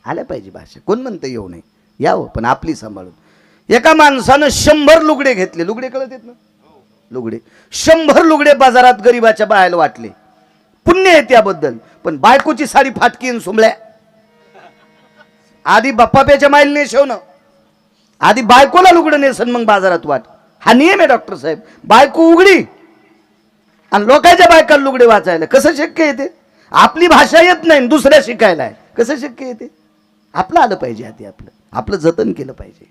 आल्या पाहिजे भाषा. कोण म्हणतं येऊ नये, यावं, पण आपली सांभाळून. एका माणसानं 100 लुगडे घेतले. लुगडे कळत येत ना, लुगडे 100 लुगडे बाजारात गरीबाच्या बाहेर वाटले. पुण्य आहे त्याबद्दल, पण बायकोची साडी फाटकी आणि सुंबळ्या. आधी बाप्पाप्याच्या माईल नेसवणं, आधी बायकोला लुगडं नेसन मग बाजारात वाट. हा नियम आहे डॉक्टर साहेब. बायको उघडी आणि लोकांच्या बायकाला लुगडे वाचायला कसं शक्य येते? आपली भाषा येत नाही, दुसऱ्या शिकायला आहे, कसं शक्य येते? आपलं आलं पाहिजे, आधी आपलं जतन केलं पाहिजे.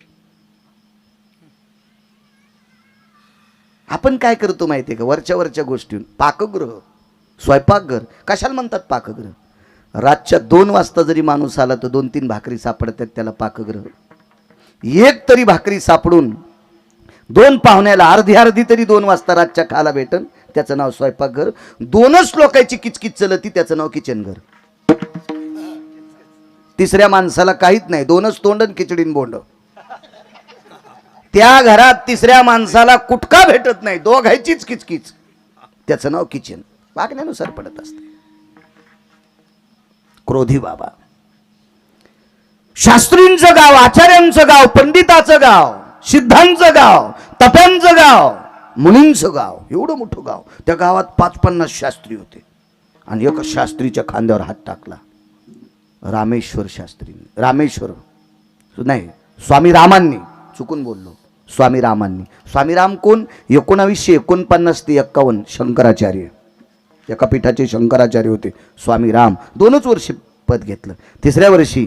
आपण काय करतो माहितीये का? वरच्या गोष्टी. पाकगृह, स्वयंपाकघर कशाला म्हणतात पाकगृह? रातच्या 2 वाजता जरी माणूस आला तर 2-3 भाकरी सापडतात, त्याला पाकगृह. एक तरी भाकरी सापडून 2 पाहुण्याला अर्धी तरी 2 वाजता रातच्या खायला भेटन, त्याचं नाव स्वयंपाकघर. 2च लोकांची किचकिच चलती, त्याचं नाव किचनघर. तिसऱ्या माणसाला काहीच नाही, 2च तोंड खिचडीन बोंड. त्या घरात तिसऱ्या माणसाला कुटका भेटत नाही, दोघांचीच किचकिच, त्याचं नाव किचन. वागण्यानुसार पडत असते. क्रोधी बाबा. शास्त्रींचं गाव, आचार्यांचं गाव, पंडिताचं गाव, सिद्धांचं गाव, तप्यांचं गाव, मुनींचं गाव, एवढं मोठं गाव. त्या गावात 5-50 शास्त्री होते. आणि एका शास्त्रीच्या खांद्यावर हात टाकला. रामेश्वर शास्त्री, रामेश्वर नाही, स्वामी रामांनी, चुकून बोललो, स्वामी रामांनी. स्वामी राम कोण? 1949 ते 51 शंकराचार्य, एका पीठाचे शंकराचार्य होते स्वामी राम. 2च वर्ष पद घेतलं. 3ऱ्या वर्षी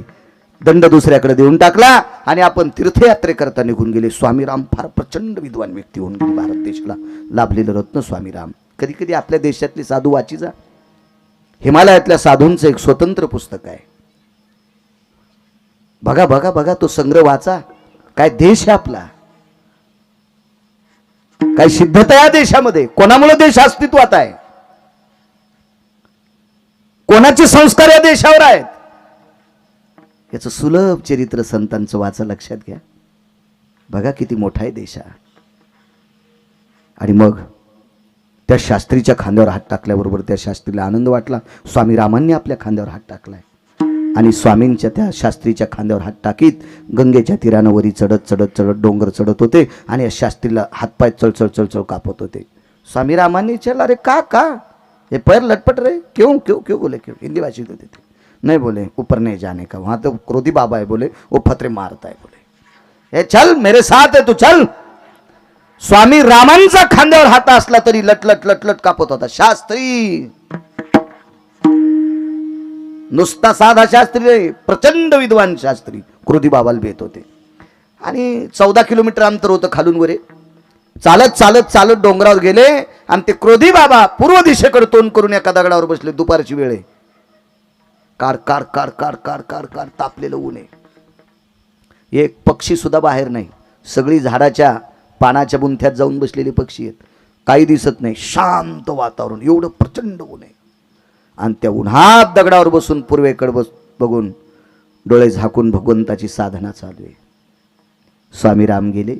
दंड दुसऱ्याकडे देऊन टाकला आणि आपण तीर्थयात्रेकरता निघून गेले. स्वामी राम फार प्रचंड विद्वान व्यक्ती होऊन गेली. भारत देशाला लाभलेलं रत्न स्वामी राम. कधी कधी आपल्या देशातले साधू वाची जा. हिमालयातल्या साधूंचं एक स्वतंत्र पुस्तक आहे. बघा बघा बघा, तो संग्रह वाचा. काय देश आहे आपला, काय सिद्धता या देशामध्ये. कोणामुळे देश अस्तित्वात आहे, कोणाचे संस्कार या देशावर आहेत, याचं सुलभ चरित्र संतांचं वाचा, लक्षात घ्या. बघा किती मोठा आहे देश. आणि मग त्या शास्त्रीच्या खांद्यावर हात टाकल्याबरोबर त्या शास्त्रीला आनंद वाटला. स्वामी रामांनी आपल्या खांद्यावर हात टाकलाय. आणि स्वामींच्या त्या शास्त्रीच्या खांद्यावर हात टाकीत गंगेच्या तीरानं वरी चढत चढत चढत डोंगर चढत होते. आणि या शास्त्रीला हातपाय चळचळ चळचळ कापत होते. स्वामी रामांनी विचारलं, अरे का ये पैर लटपट रहे, क्यों क्यों क्यों? बोले क्यों? हिंदी भाषित होते थे. नहीं बोले ऊपर नहीं जाने का, वहां तो क्रोधी बाबा है. बोले वो फतरे मारता है. बोले ए चल मेरे साथ है तू, चल. स्वामी रामांचा खांद्यावर हात असला तरी लटलट लटलट कापत होता. शास्त्री नुसता साधा शास्त्री रे, प्रचंड विद्वान शास्त्री क्रोधी बाबाला भेट होते. आणि 14 किलोमीटर अंतर होतं खालून वरे. चालत चालत चालत डोंगरावर गेले आणि ते क्रोधी बाबा पूर्व दिशेकडे तोंड करून एका दगडावर बसले. दुपारची वेळ आहे. कार कार कार कार कार कार कार तापलेलं ऊन आहे. एक पक्षी सुद्धा बाहेर नाही. सगळी झाडाच्या पानाच्या बुंथ्यात जाऊन बसलेले पक्षी आहेत. काही दिसत नाही. शांत वातावरण. एवढं प्रचंड ऊन आहे. आणि त्या उन्हात दगडावर बसून पूर्वेकडे बघून डोळे झाकून भगवंताची साधना चालू आहे. स्वामी राम गेले.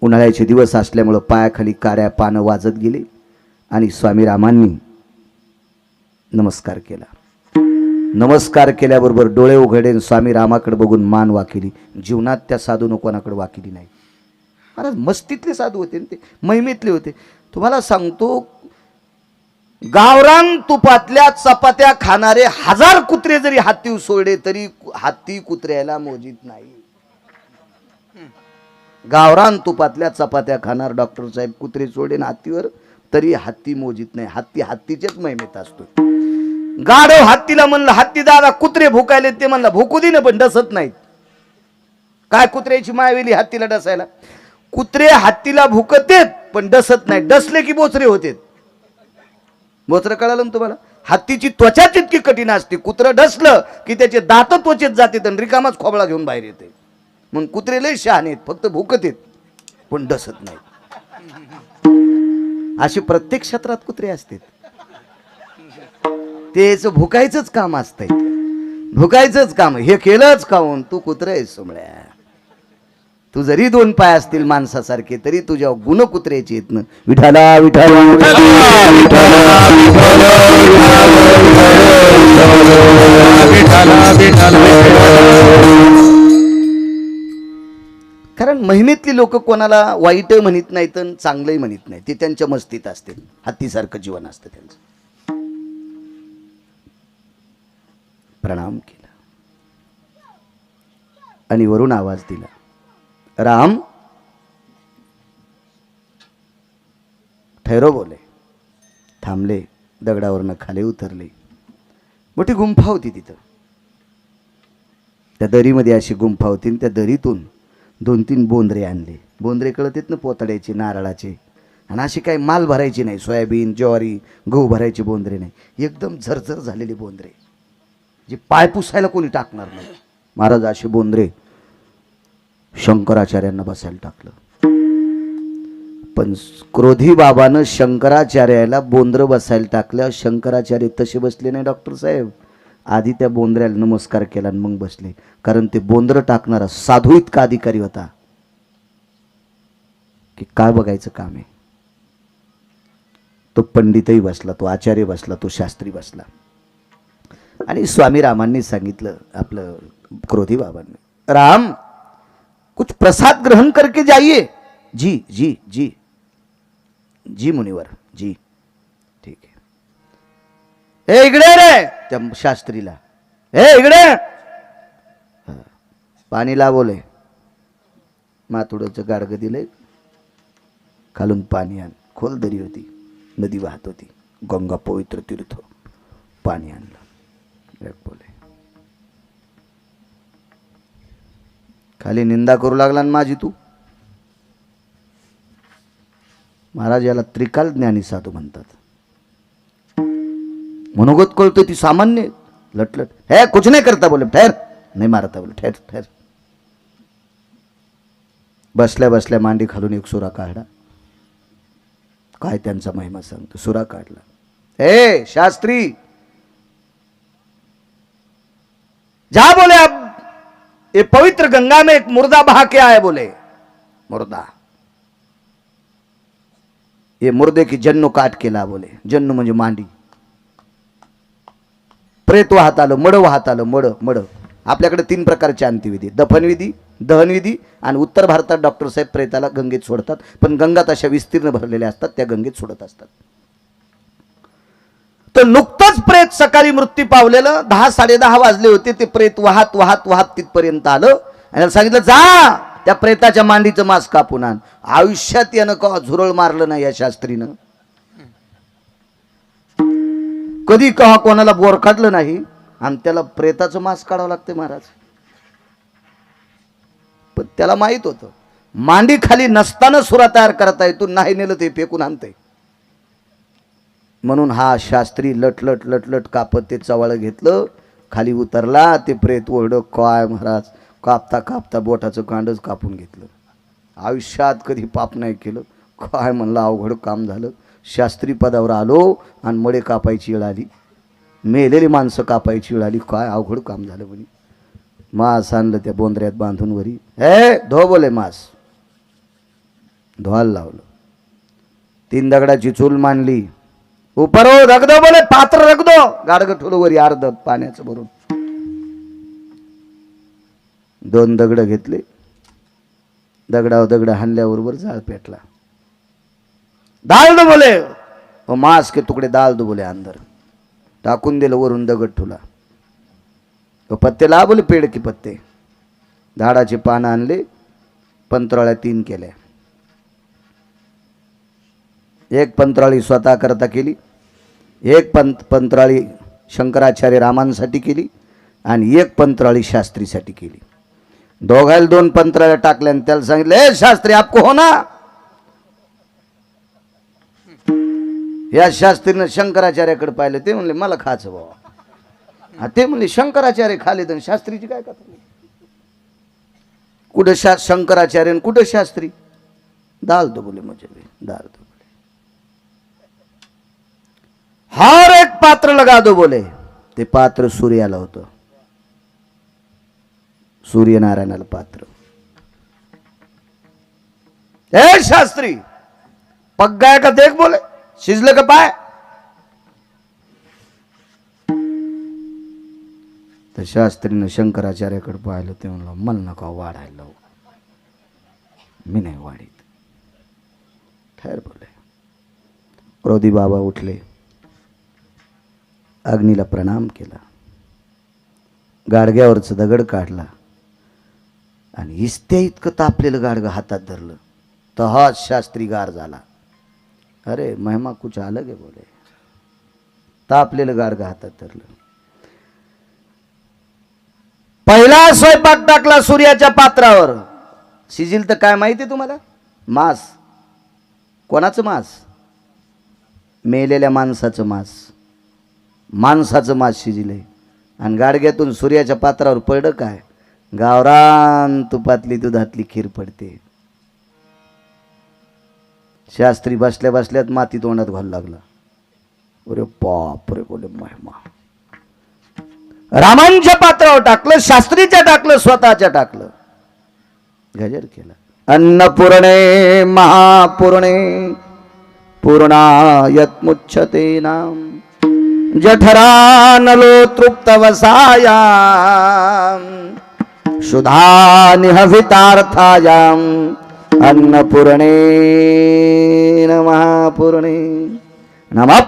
उन्हाळ्याचे दिवस असल्यामुळं पायाखाली काऱ्या पानं वाजत गेले. आणि स्वामी रामांनी नमस्कार केला. नमस्कार केल्याबरोबर डोळे उघडे स्वामी रामाकडे बघून मान वाकिली. जीवनात त्या साधून कोणाकडे वाकिली नाही. महाराज मस्तीतले साधू होते, ते महिमेतले होते. तुम्हाला सांगतो, गावरान तुपातल्या चपात्या खाणारे 1000 कुत्रे जरी हाती सोडले तरी हाती कुत्र्याला मोजित नाही. गावरान तुपातल्या चपात्या खाणार डॉक्टर साहेब कुत्रे सोडेन हातीवर तरी हत्ती मोजित नाही. हत्ती हत्तीच्याच महिमेत असतो. गाढव हत्तीला म्हणलं, हत्ती दादा कुत्रे भुकायले, ते म्हणलं भुकू दे ना, पण डसत नाहीत. काय कुत्र्याची मायवेली हत्तीला डसायला? कुत्रे हत्तीला भुकतेत पण डसत नाही. डसले की बोचरे होते. बोचरं कळालं ना तुम्हाला? हत्तीची त्वचा तितकी कठीण असते. कुत्रं डसलं की त्याचे दात त्वचेत जाते आणि रिकामाच खोबळा घेऊन बाहेर येते. मग कुत्रे लय शहाणे आहेत, फक्त भुकतेत पण डसत नाहीत. अशी प्रत्येक क्षेत्रात कुत्रे असतात. तेच भुकायचंच काम असतंय, भुकायचंच काम. हे केलंच खाऊन तू कुत्रे आहेस सोमळ्या. तू जरी दोन पाय असतील माणसासारखे तरी तुझ्या गुण कुत्र्याची येत ना. विठाला विठाला कारण महिनेतली लोक कोणाला वाईट म्हणत नाहीत आणि चांगलंही म्हणत नाही. ते त्यांच्या मस्तीत असते. हत्तीसारखं जीवन असतं त्यांचं. प्रणाम केला आणि वरून आवाज दिला, राम ठहरो बोले. थांबले, दगडावरनं खाली उतरले. मोठी गुंफा होती तिथं. त्या दरीमध्ये अशी गुंफा होती आणि त्या दरीतून 2-3 बोंद्रे आणले. बोंद्रे कळत येत ना, पोतड्याचे, नारळाचे. आणि अशी काही माल भरायची नाही, सोयाबीन ज्वारी गहू भरायचे बोंद्रे नाही. एकदम झरझर झालेले बोंद्रे, जे पाय पुसायला कोणी टाकणार नाही. महाराज असे बोंद्रे शंकराचार्यांना बसायला टाकलं. पण क्रोधी बाबानं शंकराचार्याला बोंद्र बसायला टाकलं. शंकराचार्य तसे बसले नाही डॉक्टर साहेब. आधी त्या बोंद्र्याला नमस्कार केला आणि मग बसले. कारण ते बोंद्र टाकणारा साधू इतका अधिकारी होता की काय बघायचं काम आहे. तो पंडितही बसला, तो आचार्य बसला, तो शास्त्री बसला. आणि स्वामी रामांनी सांगितलं, आपलं क्रोधी बाबांनी, राम कुछ प्रसाद ग्रहण करके जाइए. जी जी जी जी मुनिवर जी, ठीक आहे. ए इकडे रे, त्या शास्त्रीला, ए इकडे पाणी ला बोले. मातुडाचं गाडगं दिलंय, खालून पाणी आण. खोल दरी होती, नदी वाहत होती, गंगा पवित्र तीर्थ. पाणी आणलं. बोले खाली निंदा करू लागला ना माझी तू. महाराज याला त्रिकाल ज्ञानी साधू म्हणतात. मनोगत कळतोय ती सामान्य लटलट. हे कुछ नाही करता बोले, ठहर नाही मारता बोले, ठहर ठहर. बसल्या बसल्या मांडी खालून एक सुरा काढला. काय त्यांचा महिमा सांगतो. सुरा काढला. हे शास्त्री जा बोले, अब ये पवित्र गंगा में एक मुर्दा बहा के आए बोले. मुर्दा, ये मुर्दे की जन्नो काट केला बोले. जन्नो म्हणजे मांडी. प्रेत वाहत आलं, मड वाहत आलं. मड मड आपल्याकडे 3 प्रकारचे अंत्यविधी, दफनविधी, दहनविधी आणि उत्तर भारतात डॉक्टर साहेब प्रेताला गंगेत सोडतात. पण गंगा तशा विस्तीर्ण भरलेल्या असतात, त्या गंगेत सोडत असतात. तर नुकतंच प्रेत सकाळी मृत्यू पावलेलं, 10-10:30 वाजले होते. ते प्रेत वाहत वाहत वाहत तिथपर्यंत आलं आणि सांगितलं, जा त्या प्रेताच्या मांडीचं मांस कापून आण. आयुष्यात यानं का झुरळ मारलं नाही या शास्त्रीनं. कधी कहा कोणाला बोर काढलं नाही. आणि त्याला प्रेताचं मांस काढावं लागते महाराज. पण त्याला माहित होतं मांडी खाली नसताना सुरा तयार करता येतो, नाही नेलं ते फेकून आणते. म्हणून हा शास्त्री लटलट लटलट कापत ते चवळ घेतलं, खाली उतरला. ते प्रेत ओरड, काय महाराज, कापता कापता बोटाचं कांडच कापून घेतलं. आयुष्यात कधी पाप नाही केलं. काय म्हणलं, अवघड काम झालं. शास्त्री पदावर आलो आणि मडे कापायची वेळ आली, मेलेली माणसं कापायची वेळ आली. काय अवघड काम झालं म्हणे. मांस आणलं त्या बोंद्र्यात बांधून वरी. हे धो बोले मांस. धुवायला लावलं. 3 दगडाची चूल मांडली. उपर हो रख दो बोले, पात्र रख दो. गाडगं ठेवलं वरी अर्ध पाण्याचं भरून. 2 दगड घेतले. दगडावर दगड हाणल्याबरोबर जाळ पेटला. डाल दो बोले, वो मांस के तुकडे डाल दो बोले अंदर. टाकून दिलं. वरून दगड ठेवला. तो पत्ते ला बोले, पेड़ के पत्ते. झाडाचे पानं आणले, पंतराळ्या 3 केल्या. एक पंतराळी स्वतः करता केली, एक पंतराळी शंकराचार्य रामांसाठी केली आणि एक पंतराळी शास्त्रीसाठी केली. दोघायला 2 पंतराळ्या टाकल्या आणि त्याला सांगितलं, ए शास्त्री आपको हो ना. या शास्त्रीनं शंकराचार्याकडे पाहिलं. ते म्हणले मला खायचं बाबा. ते म्हणले शंकराचार्य खाले तर शास्त्रीची काय कथा. कुठं शंकराचार्य कुठं शास्त्री. डाल दो बोले मुझे भी, डाल दो बोले। हर एक पात्र लगा दो बोले। ते पात्र सूर्याला होतं, सूर्यनारायणाला पात्र। ए शास्त्री, पक गया का देख बोले, शिजले का पाय। तर शास्त्रीनं शंकराचार्याकडे पाहिलं, ते म्हणलं मला नका वाढायला लावू, मी नाही वाढीत। ठहर बोले। क्रोधी बाबा उठले, अग्नीला प्रणाम केला, गाडग्यावरचं दगड काढला आणि इस्त्या इतकं तापलेलं गाडगं हातात धरलं तर हा शास्त्री गार झाला। अरे महिमा कुछ अलग आहे बोले। तापलेलं गाडगं हातात धरलं, पहिला स्वयंपाक टाकला सूर्याच्या पात्रावर। शिजिल तर काय माहिती तुम्हाला? मांस। कोणाचं मांस? मेलेल्या माणसाचं मांस, माणसाचं मांस शिजिले। आणि गाडग्यातून सूर्याच्या पात्रावर पडलं काय? गावरान तुपातली दुधातली खीर पडते। शास्त्री बसल्या बसल्यात माती तोंडात घालू लागला। अरे बाप रे बोले महिमा। रामांच्या पात्रावर टाकलं, शास्त्रीच्या टाकलं, स्वतःच्या टाकलं, गजर केला। अन्नपूर्णे महापूर्णे पूर्णायत मुच्छते नाम जठरानलो तृप्तवसायाम शुद्धानिहवितार्थायाम अन्नपूर्णे महापूर्णे नमः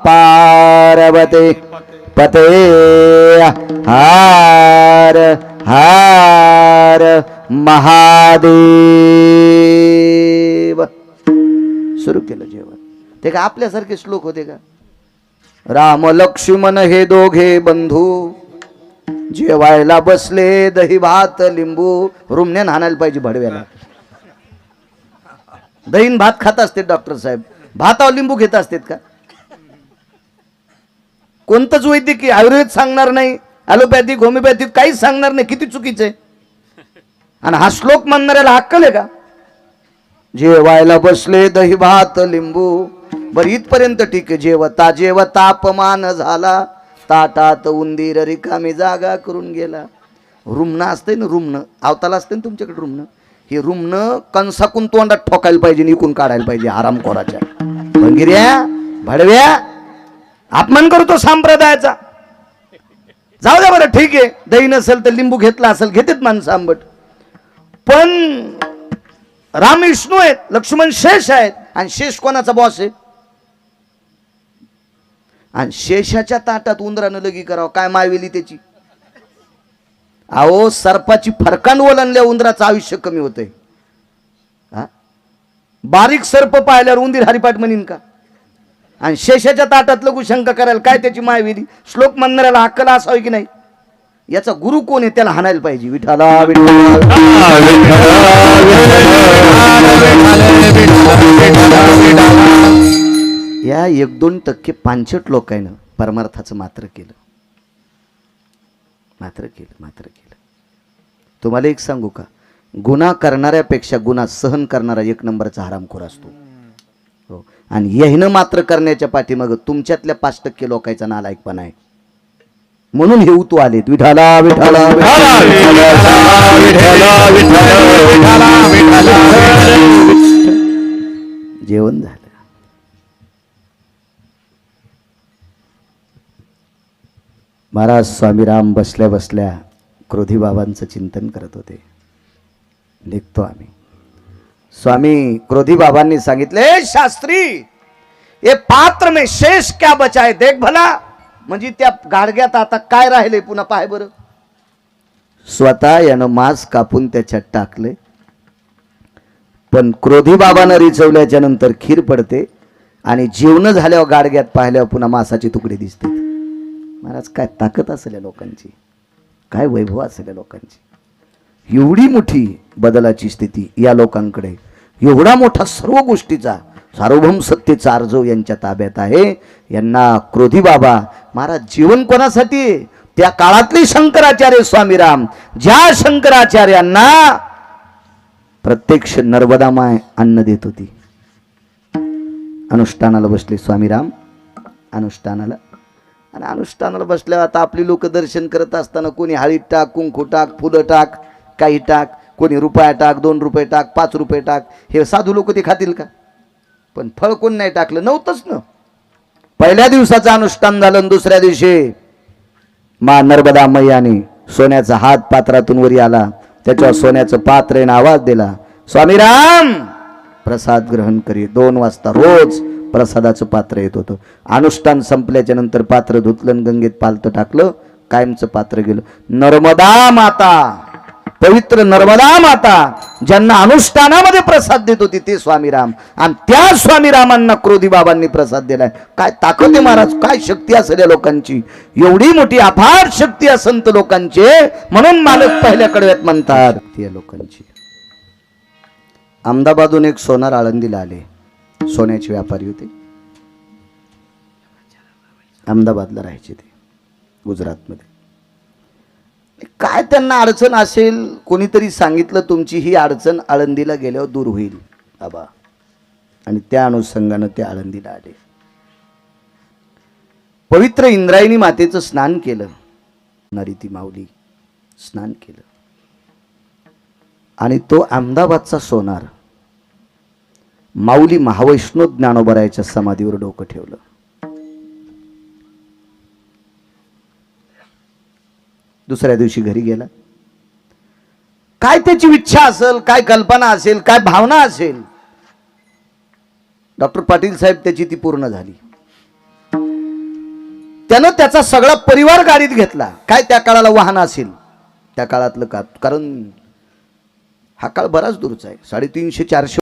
पार्वते पते हर हर महादेव। सुरू केलं जेवण। ते का आपल्यासारखे श्लोक होते का? राम लक्ष्मण हे दोघे बंधू जेवायला बसले, दही भात लिंबू। रुमण्यान हाणायला पाहिजे भडव्याला। दहीन भात खात असते डॉक्टर साहेब, भातावर लिंबू घेत असतात का? कोणतंच वैद्यकीय आयुर्वेद सांगणार नाही, ॲलोपॅथिक होमिओपॅथिक काहीच सांगणार नाही। किती चुकीचं आहे। आणि हा श्लोक म्हणणाऱ्याला अक्कल आहे का? जेवायला बसले दही भात लिंबू। बरं इथपर्यंत ठीक आहे। जेवता जेवता अपमान झाला, ताटात उंदीर रिकामी जागा करून गेला। रुमणं असते ना, रुमणं आवताला असते ना तुमच्याकडे रुमणं। हे रुमणं कणसाकून तोंडात ठोकायला पाहिजे, निकून काढायला पाहिजे आरामखोराच्या। भंगिऱ्या भडव्या अपमान करतो संप्रदायाचा। जाऊ द्या बरं ठीक आहे, दही नसेल तर लिंबू घेतला असेल, घेतात माणसं आंबट। पण राम विष्णू आहेत, लक्ष्मण शेष आहेत। आणि शेष कोणाचा बॉस आहे? आणि शेषाच्या ताटात उंदरानं लगी करावं, काय मायवेली त्याची? अहो सर्पाची फरकांड ओलांडल्या उंदराचं आयुष्य कमी होतंय। बारीक सर्प पाहिल्यावर उंदीर हरिपाठ म्हणीन का? आणि शेषाच्या ताटात लगू शंका करायला काय त्याची मायवेली? श्लोक म्हणणाऱ्याला अक्कल असावी की नाही? याचा गुरु कोण आहे त्याला हाणायला पाहिजे। विठाला या 1-2% पांचट लोकांना परमार्थाचं मात्र केलं। तुम्हाला एक सांगू का? गुन्हा करणाऱ्यापेक्षा गुन्हा सहन करणारा 1 नंबरचा हरामखोर असतो। हो, आणि यहीनं मात्र करण्याच्या पाठीमाग तुमच्यातल्या 5% लोकांचा नालायकपणा आहे। म्हणून हे उतू आलेत। विठाला विठाला जेवण झालं। महाराज स्वामीराम बसल्या बसल्या क्रोधी बाबांचं चिंतन करत होते। निघतो आम्ही। स्वामी क्रोधी बाबांनी सांगितले, शास्त्री ये पात्र में शेष क्या बचा है देख भला। म्हणजे त्या गाडग्यात आता काय राहिले पुन्हा पाय बरं। स्वतः यानं मांस कापून त्याच्यात टाकले, पण क्रोधी बाबांना रिचवल्याच्या नंतर खीर पडते आणि जेवण झाल्यावर गाडग्यात पाहिल्यावर पुन्हा मांसाची तुकडे दिसते। महाराज काय ताकद असेल या लोकांची, काय वैभव असेल या लोकांची। एवढी मोठी बदलाची स्थिती या लोकांकडे, एवढा मोठा सर्व गोष्टीचा सार्वभौम सत्तेचा अर्जव यांच्या ताब्यात आहे। यांना क्रोधी बाबा महाराज जीवन कोणासाठी? त्या काळातले शंकराचार्य स्वामीराम, ज्या शंकराचार्यांना प्रत्यक्ष नर्मदा माय अन्न देत होती. अनुष्ठानाला बसले स्वामीराम, अनुष्ठानाला. आणि अनुष्ठानाला बसल्यावर आता आपली लोक दर्शन करत असताना कोणी हळीत टाक, कुंकू टाक, फुलं टाक, काही टाक, कोणी रुपया टाक, 2 रुपये टाक, 5 रुपये टाक. हे साधू लोक ते खातील का? पण फळ कोण नाही टाकलं, नव्हतंच ना. पहिल्या दिवसाचं अनुष्ठान झालं आणि दुसऱ्या दिवशी मा नर्मदा मैयाने सोन्याचा हात पात्रातून वरी आला, त्याच्यावर सोन्याचं पात्र आहे, आवाज दिला, स्वामीराम प्रसाद ग्रहण करी. 2 वाजता रोज प्रसादाचं पात्र येत होतं. अनुष्ठान संपल्याच्या नंतर पात्र धुतलं, गंगेत पालतं टाकलं, कायमचं पात्र गेलं. नर्मदा माता, पवित्र नर्मदा माता ज्यांना अनुष्ठानामध्ये प्रसाद देत होती ते स्वामीराम. आणि त्या स्वामीरामांना क्रोधी बाबांनी प्रसाद दिलाय. काय ताकद आहे महाराज, काय शक्ती असेल या लोकांची, एवढी मोठी अफाट शक्ती आहे संत लोकांची. म्हणून मालक पहिल्या कडव्यात म्हणतात या लोकांची. अहमदाबादहून एक सोनार आळंदीला आले. सोन्याचे व्यापारी होते, अहमदाबादला राहायचे ते, गुजरातमध्ये. काय त्यांना अडचण असेल, कोणीतरी सांगितलं तुमची ही अडचण आळंदीला गेल्यावर दूर होईल बाबा, आणि त्या अनुषंगानं ते आळंदीला आले. पवित्र इंद्रायणी मातेचं स्नान केलं, नारी ती माऊली स्नान केलं. आणि तो अहमदाबादचा सोनार माऊली महावैष्णव ज्ञानोबरायाच्या समाधीवर डोकं ठेवलं. दुसऱ्या दिवशी घरी गेला. काय त्याची इच्छा असेल, काय कल्पना असेल, काय भावना असेल, डॉक्टर पाटील साहेब त्याची ती पूर्ण झाली. त्यानं त्याचा सगळा परिवार गाडीत घेतला. काय त्या काळाला वाहन असेल, त्या काळातलं का, कारण हा काळ बराच दूरचा आहे, 350-400